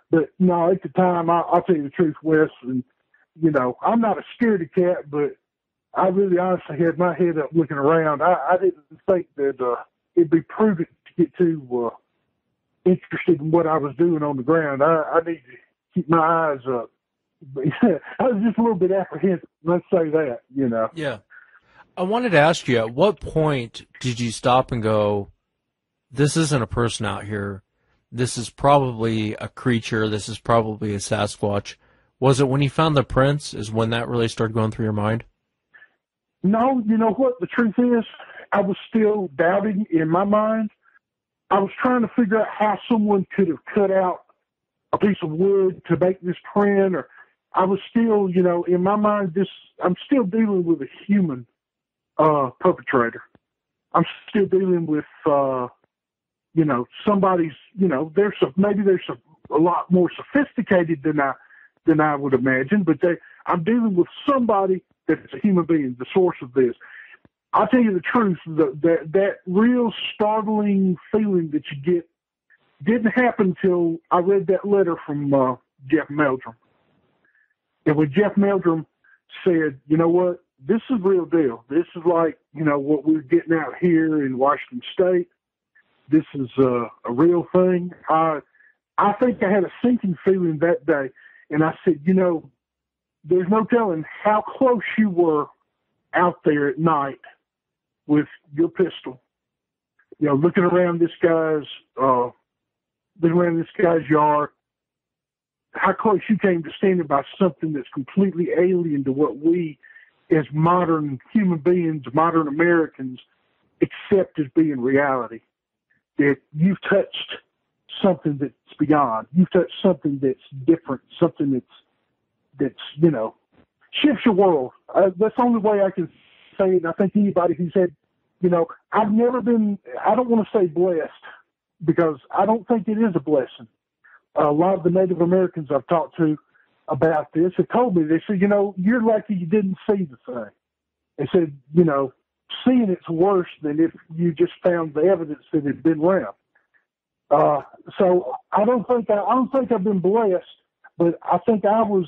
But no, at the time, I'll tell you the truth, Wes, and I'm not a scaredy cat, but I really honestly had my head up looking around. I didn't think that it'd be prudent to get too interested in what I was doing on the ground. I need to keep my eyes up. But, yeah, I was just a little bit apprehensive. Let's say that, Yeah. I wanted to ask you, at what point did you stop and go, this isn't a person out here. This is probably a creature. This is probably a Sasquatch. Was it when you found the prints is when that really started going through your mind? No, you know what? The truth is, I was still doubting in my mind. I was trying to figure out how someone could have cut out a piece of wood to make this print, or I was still, in my mind, I'm still dealing with a human perpetrator. I'm still dealing with, somebody's, maybe they're a lot more sophisticated than I would imagine, but I'm dealing with somebody that's a human being, the source of this. I'll tell you the truth, that real startling feeling that you get didn't happen till I read that letter from Jeff Meldrum. And when Jeff Meldrum said, you know what, this is the real deal. This is like, what we're getting out here in Washington State. This is a real thing. I think I had a sinking feeling that day. And I said, there's no telling how close you were out there at night with your pistol, looking around this guy's yard, how close you came to standing by something that's completely alien to what we as modern human beings, modern Americans, accept as being reality. That you've touched something that's beyond. You've touched something that's different, something that's shifts your world. That's the only way I can say it. And I think anybody who's had, I've never been, I don't want to say blessed, because I don't think it is a blessing. A lot of the Native Americans I've talked to about this have told me, they said, you're lucky you didn't see the thing. They said, seeing it's worse than if you just found the evidence that it had been around. So I don't think I've been blessed, but I think I was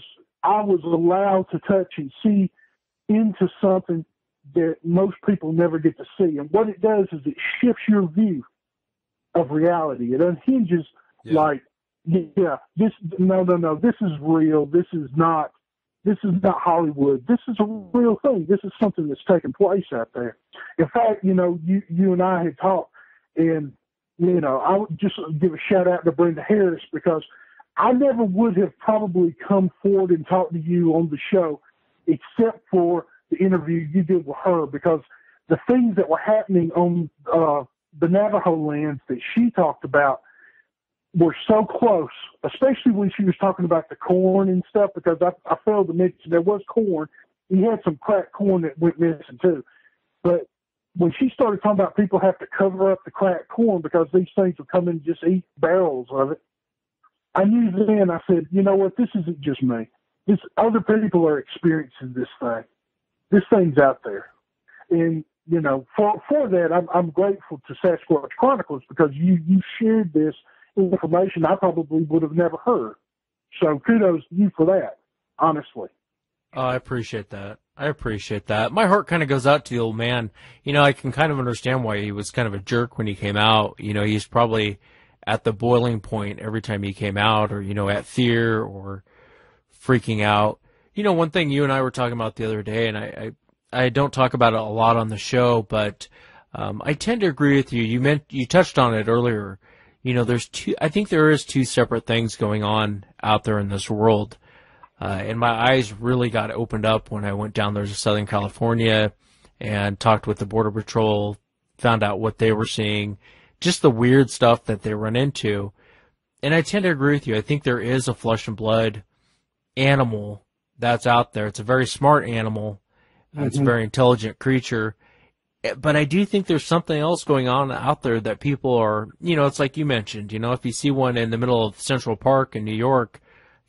allowed to touch and see into something that most people never get to see. And what it does is it shifts your view of reality. It unhinges like, this is real. This is not Hollywood. This is a real thing. This is something that's taking place out there. In fact, you and I had talked, and, I would just give a shout out to Brenda Harris, because I never would have probably come forward and talked to you on the show except for the interview you did with her, because the things that were happening on the Navajo lands that she talked about were so close, especially when she was talking about the corn and stuff, because I failed to mention there was corn. He had some cracked corn that went missing too. But when she started talking about people have to cover up the cracked corn because these things will come in and just eat barrels of it, I knew then, I said, you know what, this isn't just me. This other people are experiencing this thing. This thing's out there. And, for that, I'm grateful to Sasquatch Chronicles, because you shared this information I probably would have never heard. So kudos to you for that, honestly. Oh, I appreciate that. My heart kind of goes out to the old man. I can kind of understand why he was kind of a jerk when he came out. He's probably at the boiling point every time he came out, or, at fear or freaking out. One thing you and I were talking about the other day, and I don't talk about it a lot on the show, but I tend to agree with you. You touched on it earlier. I think there is two separate things going on out there in this world. And my eyes really got opened up when I went down there to Southern California and talked with the Border Patrol, found out what they were seeing, just the weird stuff that they run into. And I tend to agree with you. I think there is a flesh and blood animal that's out there. It's a very smart animal. Mm-hmm. It's a very intelligent creature. But I do think there's something else going on out there that people are, it's like you mentioned, if you see one in the middle of Central Park in New York,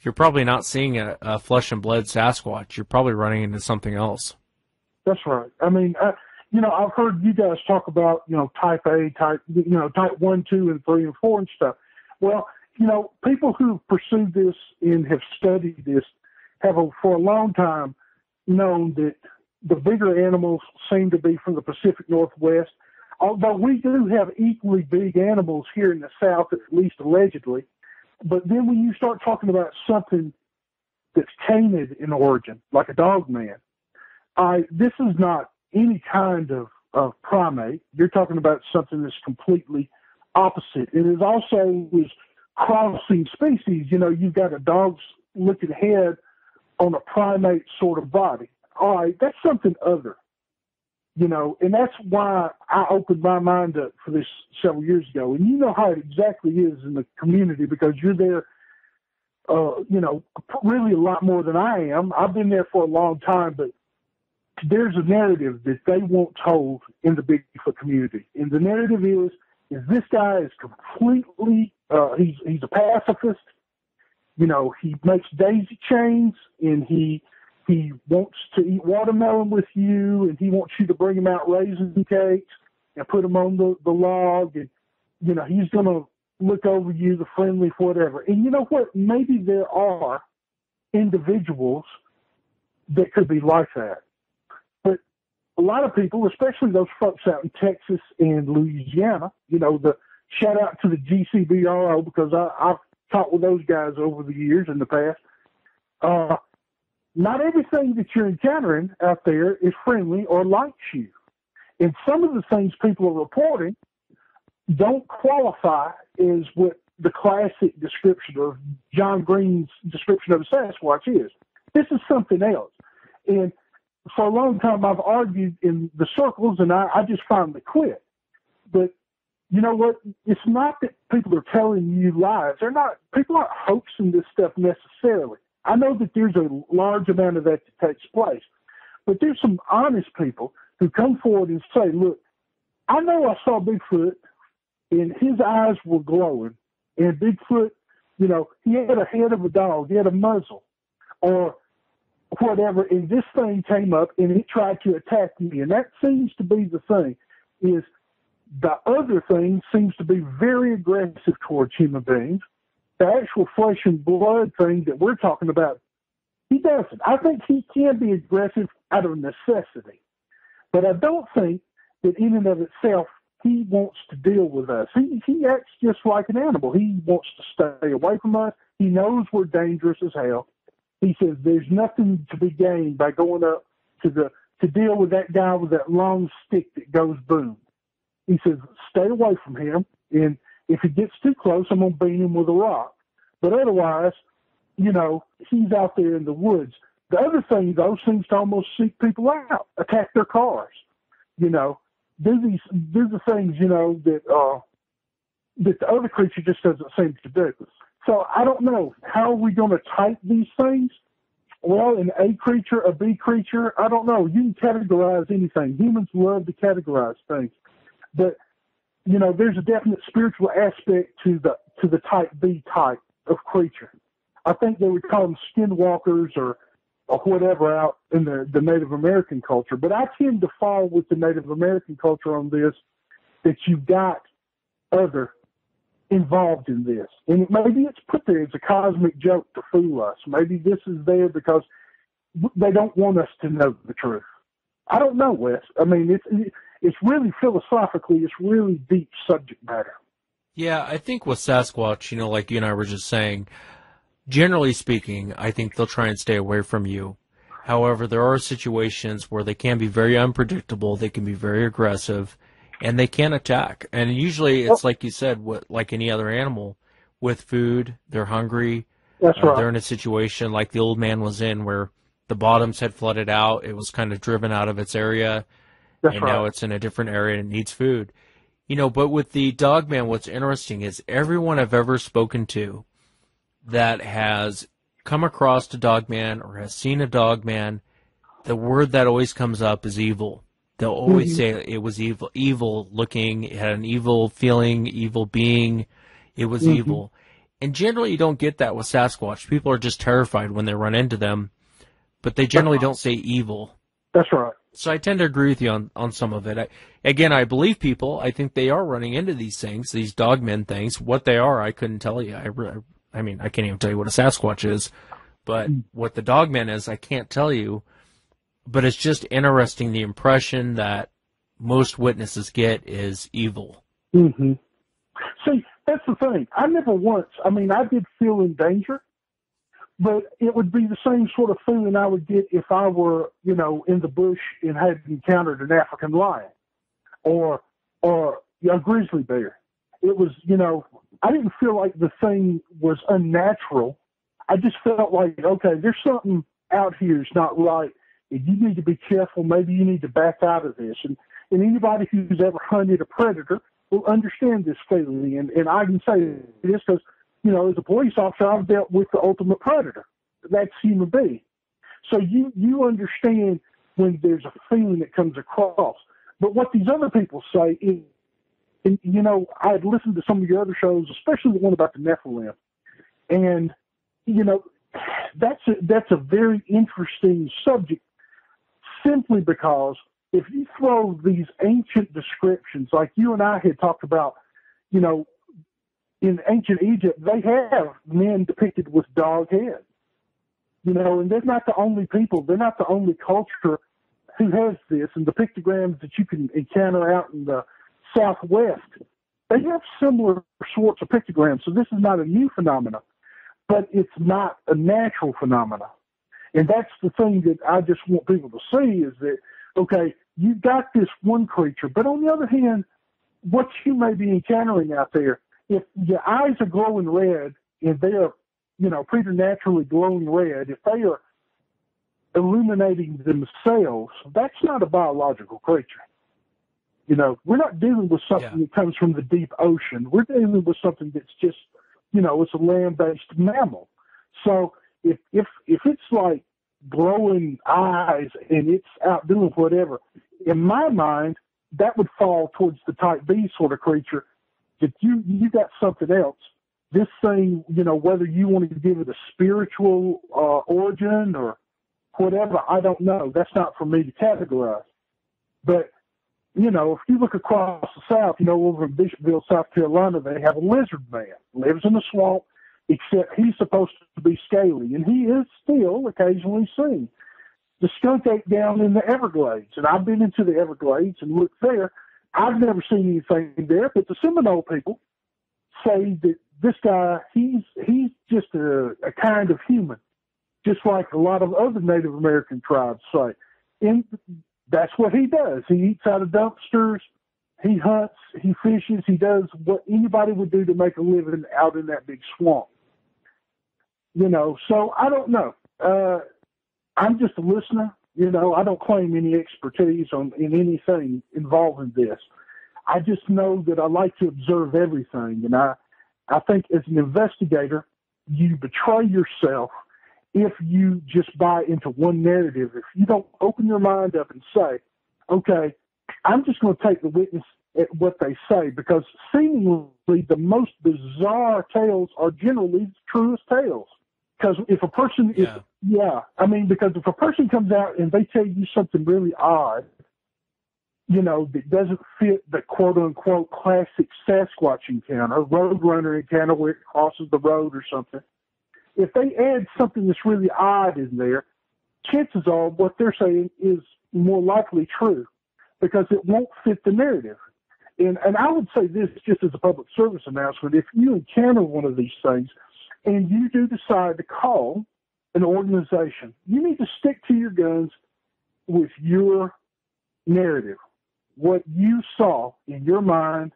you're probably not seeing a flesh and blood Sasquatch. You're probably running into something else. That's right. I mean, I've heard you guys talk about, type A, type 1, 2, and 3, and 4 and stuff. Well, people who've pursued this and have studied this have for a long time known that the bigger animals seem to be from the Pacific Northwest, although we do have equally big animals here in the South, at least allegedly. But then when you start talking about something that's canid in origin, like a dog man, this is not any kind of primate. You're talking about something that's completely opposite. It is also is crossing species. You've got a dog's looking head on a primate sort of body. All right, that's something other, and that's why I opened my mind up for this several years ago. And you know how it exactly is in the community because you're there, really a lot more than I am. I've been there for a long time, but there's a narrative that they want told in the Bigfoot community. And the narrative is this guy is completely, he's a pacifist. He makes daisy chains and he wants to eat watermelon with you, and he wants you to bring him out raisin cakes and put them on the log, and he's going to look over you, the friendly, whatever. And you know what? Maybe there are individuals that could be like that, but a lot of people, especially those folks out in Texas and Louisiana, the shout out to the GCBRO because I've talked with those guys over the years in the past. Not everything that you're encountering out there is friendly or likes you. And some of the things people are reporting don't qualify as what the classic description of John Green's description of a Sasquatch is. This is something else. And for a long time, I've argued in the circles, and I just finally quit. But you know what? It's not that people are telling you lies. People aren't hoaxing this stuff necessarily. I know that there's a large amount of that that takes place, but there's some honest people who come forward and say, look, I know I saw Bigfoot and his eyes were glowing, and Bigfoot, he had a head of a dog, he had a muzzle or whatever, and this thing came up and it tried to attack me. And that seems to be the thing, is the other thing seems to be very aggressive towards human beings. The actual flesh and blood thing that we're talking about, he doesn't. I think he can be aggressive out of necessity, but I don't think that in and of itself he wants to deal with us. He acts just like an animal. He wants to stay away from us. He knows we're dangerous as hell. He says there's nothing to be gained by going up to deal with that guy with that long stick that goes boom. He says stay away from him, and if he gets too close, I'm going to beat him with a rock. But otherwise, he's out there in the woods. The other thing, though, seems to almost seek people out, attack their cars. Do the things, that the other creature just doesn't seem to do. So I don't know. How are we going to type these things? Well, an A creature, a B creature, I don't know. You can categorize anything. Humans love to categorize things. But there's a definite spiritual aspect to the type B type of creature. I think they would call them skinwalkers or whatever out in the Native American culture. But I tend to fall with the Native American culture on this, that you've got other involved in this. And maybe it's put there as a cosmic joke to fool us. Maybe this is there because they don't want us to know the truth. I don't know, Wes. I mean, it's really philosophically, it's really deep subject matter. Yeah, I think with Sasquatch, like you and I were just saying, generally speaking, I think they'll try and stay away from you. However, there are situations where they can be very unpredictable, they can be very aggressive, and they can attack. And usually it's like you said, like any other animal, with food, they're hungry. That's right. They're in a situation like the old man was in where the bottoms had flooded out, it was kind of driven out of its area. That's and right. Now it's in a different area and it needs food. But with the Dogman, what's interesting is everyone I've ever spoken to that has come across a Dogman or has seen a Dogman, the word that always comes up is evil. They'll always Mm-hmm. say it was evil, evil looking, it had an evil feeling, evil being, it was Mm-hmm. evil. And generally you don't get that with Sasquatch. People are just terrified when they run into them, but they That's generally right. don't say evil. That's right. So I tend to agree with you on some of it. Again, I believe people. I think they are running into these things, these dogmen things. What they are, I couldn't tell you. I mean, I can't even tell you what a Sasquatch is, but what the dogman is, I can't tell you. But it's just interesting the impression that most witnesses get is evil. Mm-hmm. See, that's the thing. I never once, I mean, I did feel in danger, but it would be the same sort of feeling I would get if I were, in the bush and had encountered an African lion or a grizzly bear. It was, I didn't feel like the thing was unnatural. I just felt like, okay, there's something out here that's not right. And you need to be careful. Maybe you need to back out of this. And anybody who's ever hunted a predator will understand this feeling. And I can say this because, as a police officer, I've dealt with the ultimate predator. That's human being. So you understand when there's a feeling that comes across. But what these other people say is, and, I had listened to some of your other shows, especially the one about the Nephilim. And, that's a very interesting subject simply because if you throw these ancient descriptions, like you and I had talked about, in ancient Egypt, they have men depicted with dog heads, and they're not the only people, they're not the only culture who has this. And the pictograms that you can encounter out in the Southwest, they have similar sorts of pictograms. So this is not a new phenomenon, but it's not a natural phenomenon. And that's the thing that I just want people to see is that, okay, you've got this one creature, but on the other hand, what you may be encountering out there, if your eyes are glowing red and they are, preternaturally glowing red, if they are illuminating themselves, that's not a biological creature. We're not dealing with something that comes from the deep ocean. We're dealing with something that's just, it's a land-based mammal. So if it's like glowing eyes and it's out doing whatever, in my mind, that would fall towards the type B sort of creature. That you got something else. This thing, whether you want to give it a spiritual origin or whatever, I don't know. That's not for me to categorize. But if you look across the South, over in Bishopville, South Carolina, they have a lizard man, lives in the swamp, except he's supposed to be scaly, and he is still occasionally seen. The skunk ape down in the Everglades, and I've been into the Everglades and looked there. I've never seen anything there, but the Seminole people say that this guy, he's just a kind of human, just like a lot of other Native American tribes say. And that's what he does. He eats out of dumpsters, he hunts, he fishes, he does what anybody would do to make a living out in that big swamp. So I don't know. I'm just a listener. I don't claim any expertise in anything involving this. I just know that I like to observe everything. And I think as an investigator, you betray yourself if you just buy into one narrative. If you don't open your mind up and say, okay, I'm just going to take the witness at what they say, because seemingly the most bizarre tales are generally the truest tales. Because if a person because if a person comes out and they tell you something really odd, that doesn't fit the quote unquote classic Sasquatch encounter, roadrunner encounter where it crosses the road or something, if they add something that's really odd in there, chances are what they're saying is more likely true, because it won't fit the narrative. And I would say this just as a public service announcement: if you encounter one of these things, and you do decide to call an organization, you need to stick to your guns with your narrative, what you saw in your mind,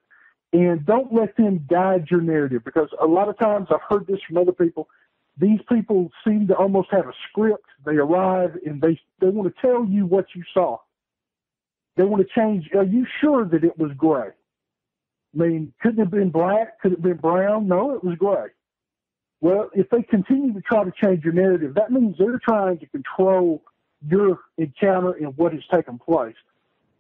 and don't let them guide your narrative, because a lot of times I've heard this from other people. These people seem to almost have a script. They arrive and they want to tell you what you saw. They want to change. Are you sure that it was gray? I mean, couldn't it have been black? Could it have been brown? No, it was gray. Well, if they continue to try to change your narrative, that means they're trying to control your encounter and what has taken place.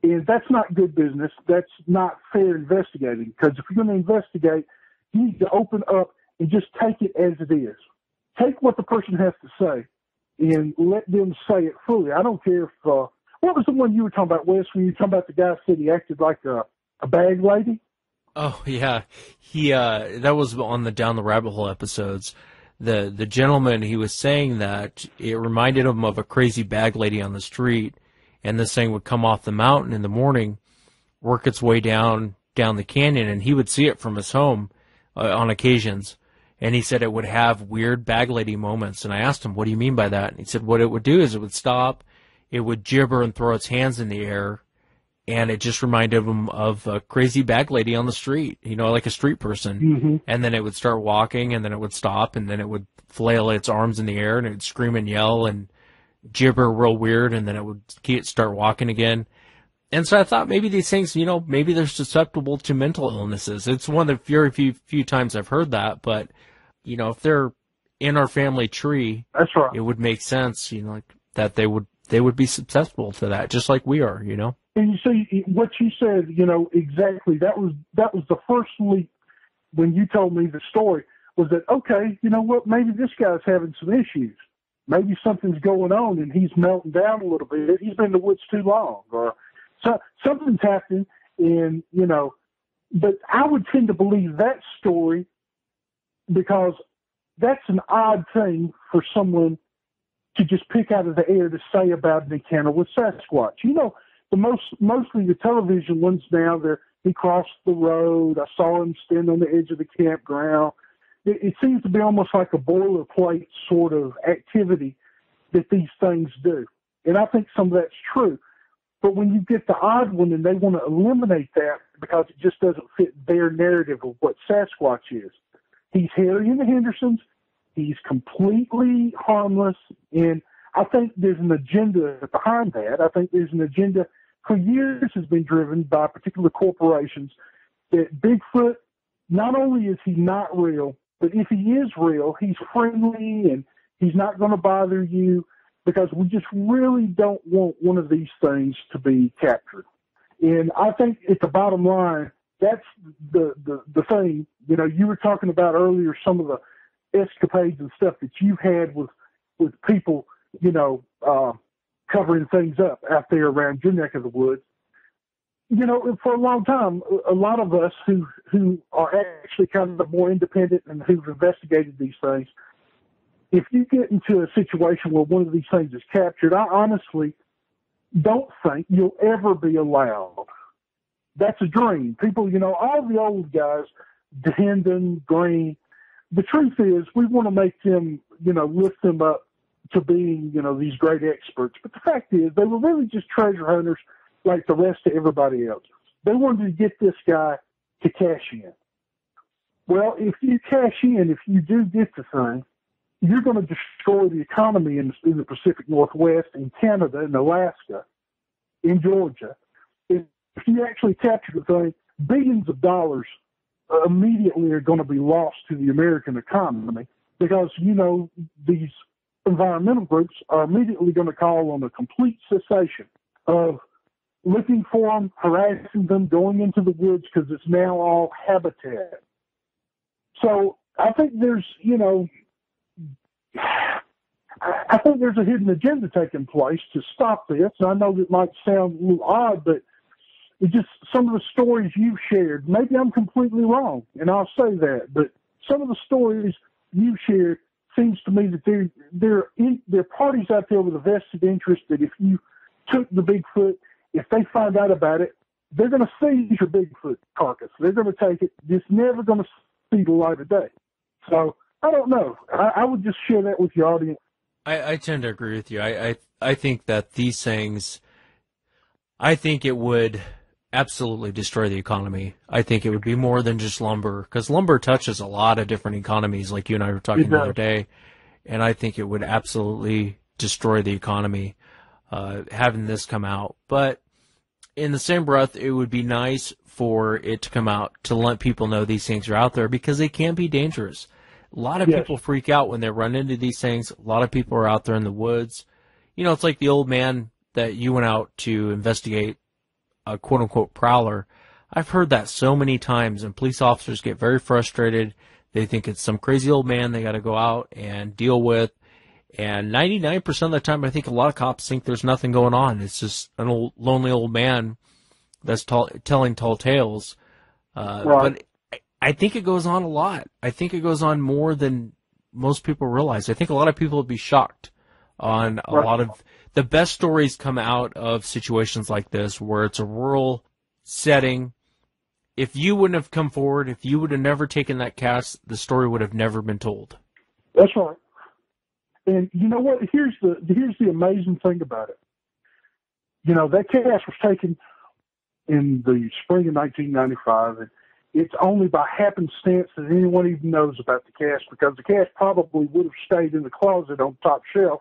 And that's not good business. That's not fair investigating. Because if you're going to investigate, you need to open up and just take it as it is. Take what the person has to say and let them say it fully. I don't care if, what was the one you were talking about, Wes, when you were talking about the guy said he acted like a bag lady? Oh yeah, he that was on the Down the Rabbit Hole episodes. The gentleman, he was saying that it reminded him of a crazy bag lady on the street, and this thing would come off the mountain in the morning, work its way down the canyon, and he would see it from his home on occasions. And he said it would have weird bag lady moments. And I asked him, "What do you mean by that?" And he said, "What it would do is it would stop, it would gibber and throw its hands in the air." And it just reminded him of a crazy bag lady on the street, like a street person. Mm-hmm. And then it would start walking, and then it would stop, and then it would flail its arms in the air, and it would scream and yell and gibber real weird, and then it would start walking again. And so I thought maybe these things, maybe they're susceptible to mental illnesses. It's one of the very few times I've heard that, but, if they're in our family tree, that's right. It would make sense, like that they would be susceptible to that, just like we are, And you see what you said, exactly. That was the first leap when you told me the story, was that, okay, you know what, maybe this guy's having some issues. Maybe something's going on and he's melting down a little bit. He's been in the woods too long, or something's happening. And, but I would tend to believe that story because that's an odd thing for someone to just pick out of the air to say about an encounter with Sasquatch. Mostly the television ones now, he crossed the road. I saw him stand on the edge of the campground. It seems to be almost like a boilerplate sort of activity that these things do. And I think some of that's true. But when you get the odd one and they want to eliminate that because it just doesn't fit their narrative of what Sasquatch is. He's Harry and the Hendersons. He's completely harmless. And I think there's an agenda behind that. I think there's an agenda for years has been driven by particular corporations that Bigfoot, not only is he not real, but if he is real, he's friendly and he's not going to bother you, because we just really don't want one of these things to be captured. And I think at the bottom line, that's the thing. You were talking about earlier some of the escapades and stuff that you've had with people, covering things up out there around your neck of the woods. For a long time, a lot of us who are actually kind of more independent and who've investigated these things, if you get into a situation where one of these things is captured, I honestly don't think you'll ever be allowed. That's a dream. People, all the old guys, Hendon, Green, the truth is we want to make them, lift them up to being, these great experts. But the fact is they were really just treasure hunters like the rest of everybody else. They wanted to get this guy to cash in. Well, if you cash in, if you do get the thing, you're going to destroy the economy in the Pacific Northwest, in Canada, in Alaska, in Georgia. If you actually capture the thing, billions of dollars immediately are going to be lost to the American economy because, these environmental groups are immediately going to call on a complete cessation of looking for them, harassing them, going into the woods because it's now all habitat. So I think there's, I think there's a hidden agenda taking place to stop this. And I know that might sound a little odd, but it's just some of the stories you've shared. Maybe I'm completely wrong, and I'll say that. But some of the stories you've shared seems to me that there are parties out there with a vested interest that if you took the Bigfoot, if they find out about it, they're going to seize your Bigfoot carcass. They're going to take it. It's never going to see the light of day. So I don't know. I would just share that with your audience. I tend to agree with you. I think that these things, I think it would absolutely destroy the economy. I think it would be more than just lumber, because lumber touches a lot of different economies, like you and I were talking the other day, and I think it would absolutely destroy the economy having this come out. But in the same breath, it would be nice for it to come out to let people know these things are out there, because they can be dangerous. A lot of people freak out when they run into these things. A lot of people are out there in the woods. It's like the old man that you went out to investigate a quote unquote prowler. I've heard that so many times, and police officers get very frustrated. They think it's some crazy old man they got to go out and deal with. And 99% of the time, I think a lot of cops think there's nothing going on. It's just an old, lonely old man that's telling tall tales. Right. But I think it goes on a lot. I think it goes on more than most people realize. I think a lot of people would be shocked on a Right. lot of the best stories come out of situations like this where it's a rural setting. If you wouldn't have come forward, if you would have never taken that cast, the story would have never been told. That's right. And you know what? Here's the amazing thing about it. You know, that cast was taken in the spring of 1995, and it's only by happenstance that anyone even knows about the cast, because the cast probably would have stayed in the closet on top shelf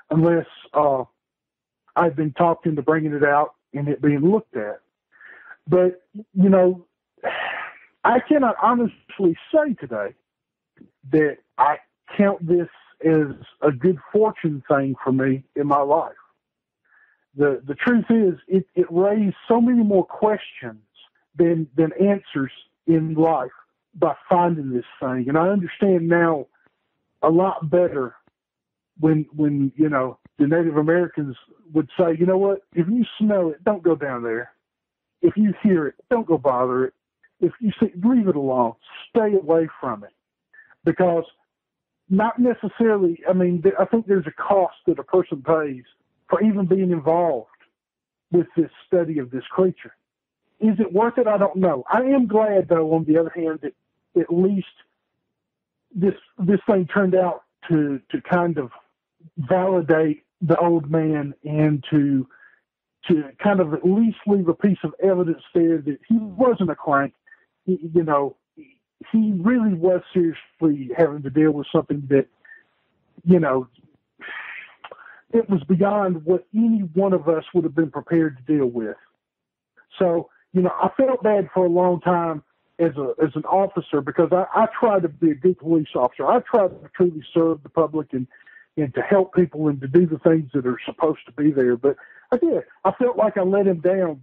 unless I'd been talked into bringing it out and it being looked at. But, you know, I cannot honestly say today that I count this as a good fortune thing for me in my life. The truth is, it raised so many more questions than answers in life by finding this thing. And I understand now a lot better when you know, the Native Americans would say, you know what, if you smell it, don't go down there. If you hear it, don't go bother it. If you see, leave it alone. Stay away from it. Because not necessarily, I mean, I think there's a cost that a person pays for even being involved with this study of this creature. Is it worth it? I don't know. I am glad, though, on the other hand, that at least this thing turned out to kind of validate the old man and to kind of at least leave a piece of evidence there that he wasn't a crank. You know, he really was seriously having to deal with something that, you know, it was beyond what any one of us would have been prepared to deal with. So, you know, I felt bad for a long time as an officer, because I try to be a good police officer. I try to truly serve the public and to help people and to do the things that are supposed to be there. But I did. I felt like I let him down.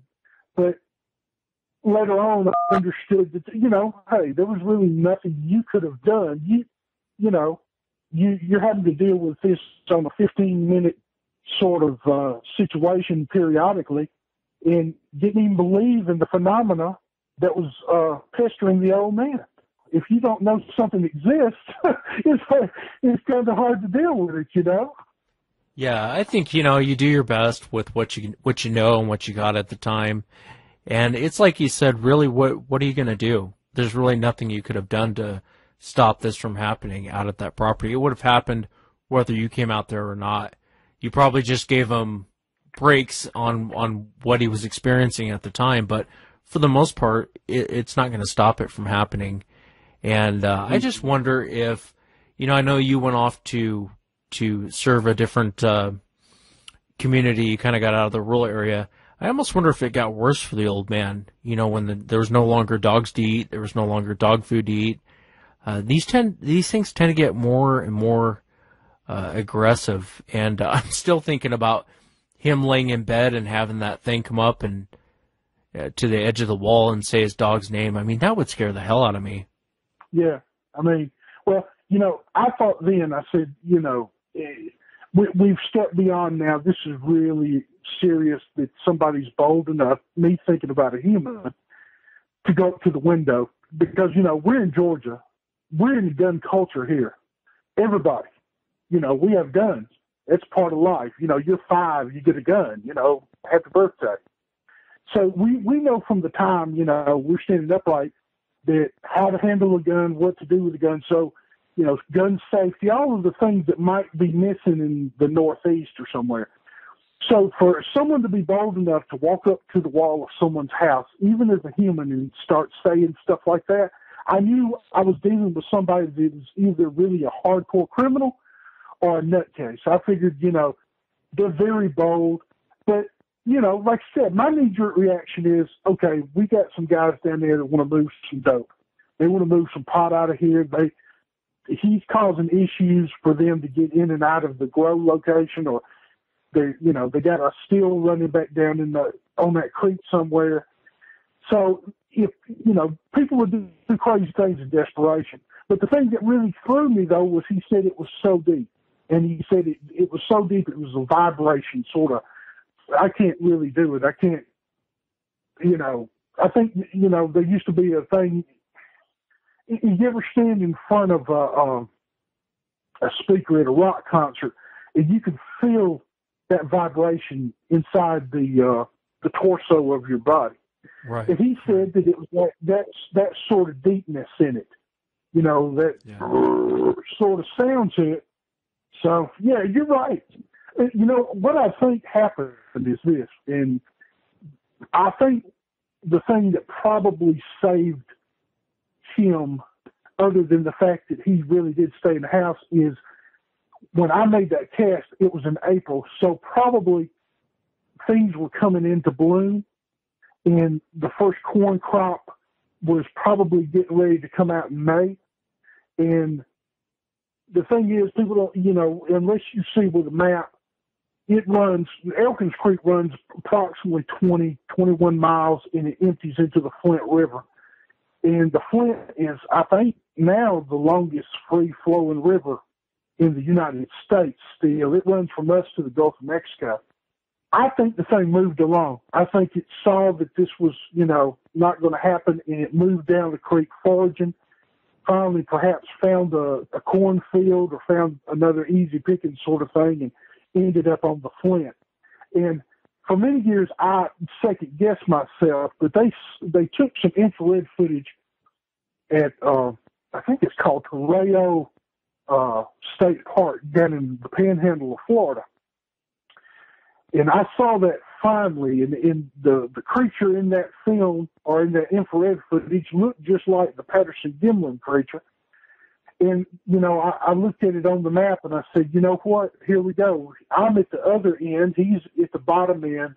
But later on, I understood that, you know, hey, there was really nothing you could have done. You know, you're having to deal with this on a 15-minute sort of situation periodically, and didn't even believe in the phenomena that was pestering the old man. If you don't know something exists, it's kind of hard to deal with it, you know? Yeah, I think, you know, you do your best with what you know and what you got at the time. And it's like you said, really, what are you going to do? There's really nothing you could have done to stop this from happening out at that property. It would have happened whether you came out there or not. You probably just gave him breaks on what he was experiencing at the time, but for the most part, it's not going to stop it from happening. And I just wonder if, you know, I know you went off to serve a different community. You kind of got out of the rural area. I almost wonder if it got worse for the old man. You know, when there was no longer dogs to eat, there was no longer dog food to eat. These things tend to get more and more aggressive. And I'm still thinking about him laying in bed and having that thing come up and to the edge of the wall and say his dog's name. I mean, that would scare the hell out of me. Yeah. I mean, well, you know, I thought then, I said, you know, we've stepped beyond now. This is really serious that somebody's bold enough, me thinking about a human, to go up to the window. Because, you know, we're in Georgia. We're in the gun culture here. Everybody, you know, we have guns. It's part of life. You know, you're 5, you get a gun, you know, happy birthday. So we know from the time, you know, we're standing upright, that how to handle a gun, what to do with a gun. So, you know, gun safety, all of the things that might be missing in the Northeast or somewhere. So for someone to be bold enough to walk up to the wall of someone's house, even as a human, and start saying stuff like that, I knew I was dealing with somebody that was either really a hardcore criminal or a nutcase. I figured, you know, they're very bold, but, you know, like I said, my knee-jerk reaction is, okay, we got some guys down there that want to move some dope. They want to move some pot out of here. He's causing issues for them to get in and out of the grow location, or they got a still running back down on that creek somewhere. So if, people would do crazy things in desperation. But the thing that really threw me, though, was he said it was so deep. And he said it was so deep, it was a vibration sort of. I can't really do it. I can't, I think, there used to be a thing. You ever stand in front of a speaker at a rock concert, and you can feel that vibration inside the torso of your body. Right. And he said that it was that sort of deepness in it, sort of sound to it. So, yeah, you're right. What I think happened is this, and I think the thing that probably saved him, other than the fact that he really did stay in the house, is when I made that cast, it was in April, so probably things were coming into bloom, and the first corn crop was probably getting ready to come out in May. And the thing is, people don't, unless you see with a map, Elkins Creek runs approximately 21 miles, and it empties into the Flint River. And the Flint is, I think, now the longest free-flowing river in the United States still. It runs from us to the Gulf of Mexico. I think the thing moved along. I think it saw that this was, not going to happen, and it moved down the creek foraging, finally perhaps found a cornfield or found another easy picking sort of thing, and ended up on the Flint. And for many years, I second-guessed myself, but they took some infrared footage at, I think it's called Torreo State Park down in the panhandle of Florida. And I saw that finally, and the creature in that film, or in that infrared footage, looked just like the Patterson-Gimlin creature. And, I looked at it on the map, and I said, you know what, here we go. I'm at the other end. He's at the bottom end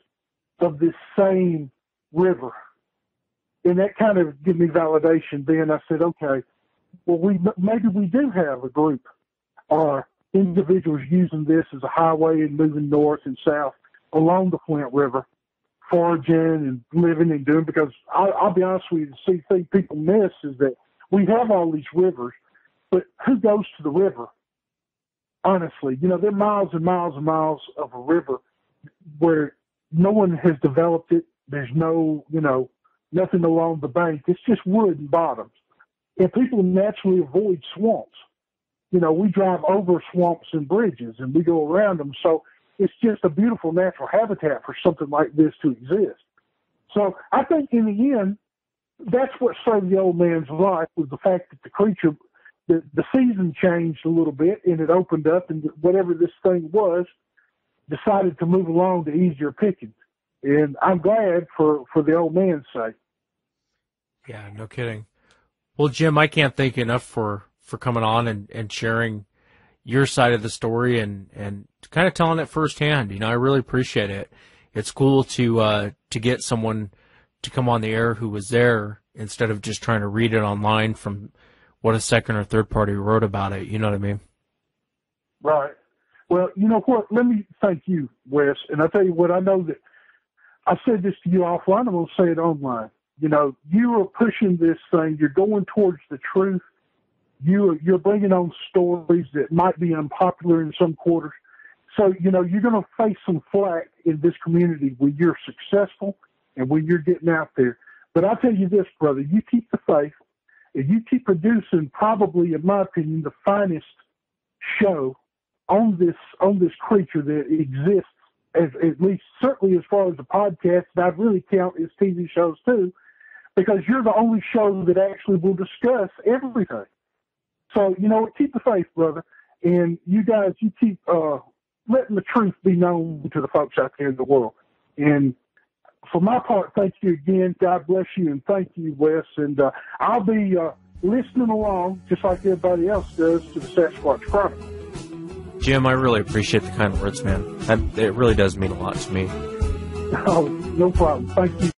of this same river. And that kind of gave me validation. Then I said, okay, well, maybe we do have a group or individuals using this as a highway and moving north and south along the Flint River, foraging and living and doing, because I'll be honest with you, the thing people miss is that we have all these rivers, but who goes to the river? Honestly, there are miles and miles and miles of a river where no one has developed it. There's no, nothing along the bank. It's just wood and bottoms. And people naturally avoid swamps. We drive over swamps and bridges, and we go around them. So it's just a beautiful natural habitat for something like this to exist. So I think in the end, that's what saved the old man's life, was the fact that the creature, the season changed a little bit, and it opened up, and whatever this thing was decided to move along to easier pickings. And I'm glad for the old man's sake. Yeah, no kidding. Well, Jim, I can't thank you enough for coming on and sharing your side of the story and kind of telling it firsthand. I really appreciate it. It's cool to get someone to come on the air who was there instead of just trying to read it online from what a second or third party wrote about it. You know what I mean? Right. Well, you know what? Let me thank you, Wes. And I tell you what, I know that I said this to you offline. I'm going to say it online. You are pushing this thing. You're going towards the truth. You're bringing on stories that might be unpopular in some quarters. So, you're going to face some flack in this community when you're successful and when you're getting out there. But I'll tell you this, brother, you keep the faith, and you keep producing probably, in my opinion, the finest show on this creature that exists, at least certainly as far as the podcast, and I'd really count as TV shows too, because you're the only show that actually will discuss everything. So, keep the faith, brother. And you guys, you keep letting the truth be known to the folks out there in the world. And for my part, thank you again. God bless you, and thank you, Wes. And I'll be listening along, just like everybody else does, to the Sasquatch Chronicle. Jim, I really appreciate the kind words, man. It really does mean a lot to me. Oh, no problem. Thank you.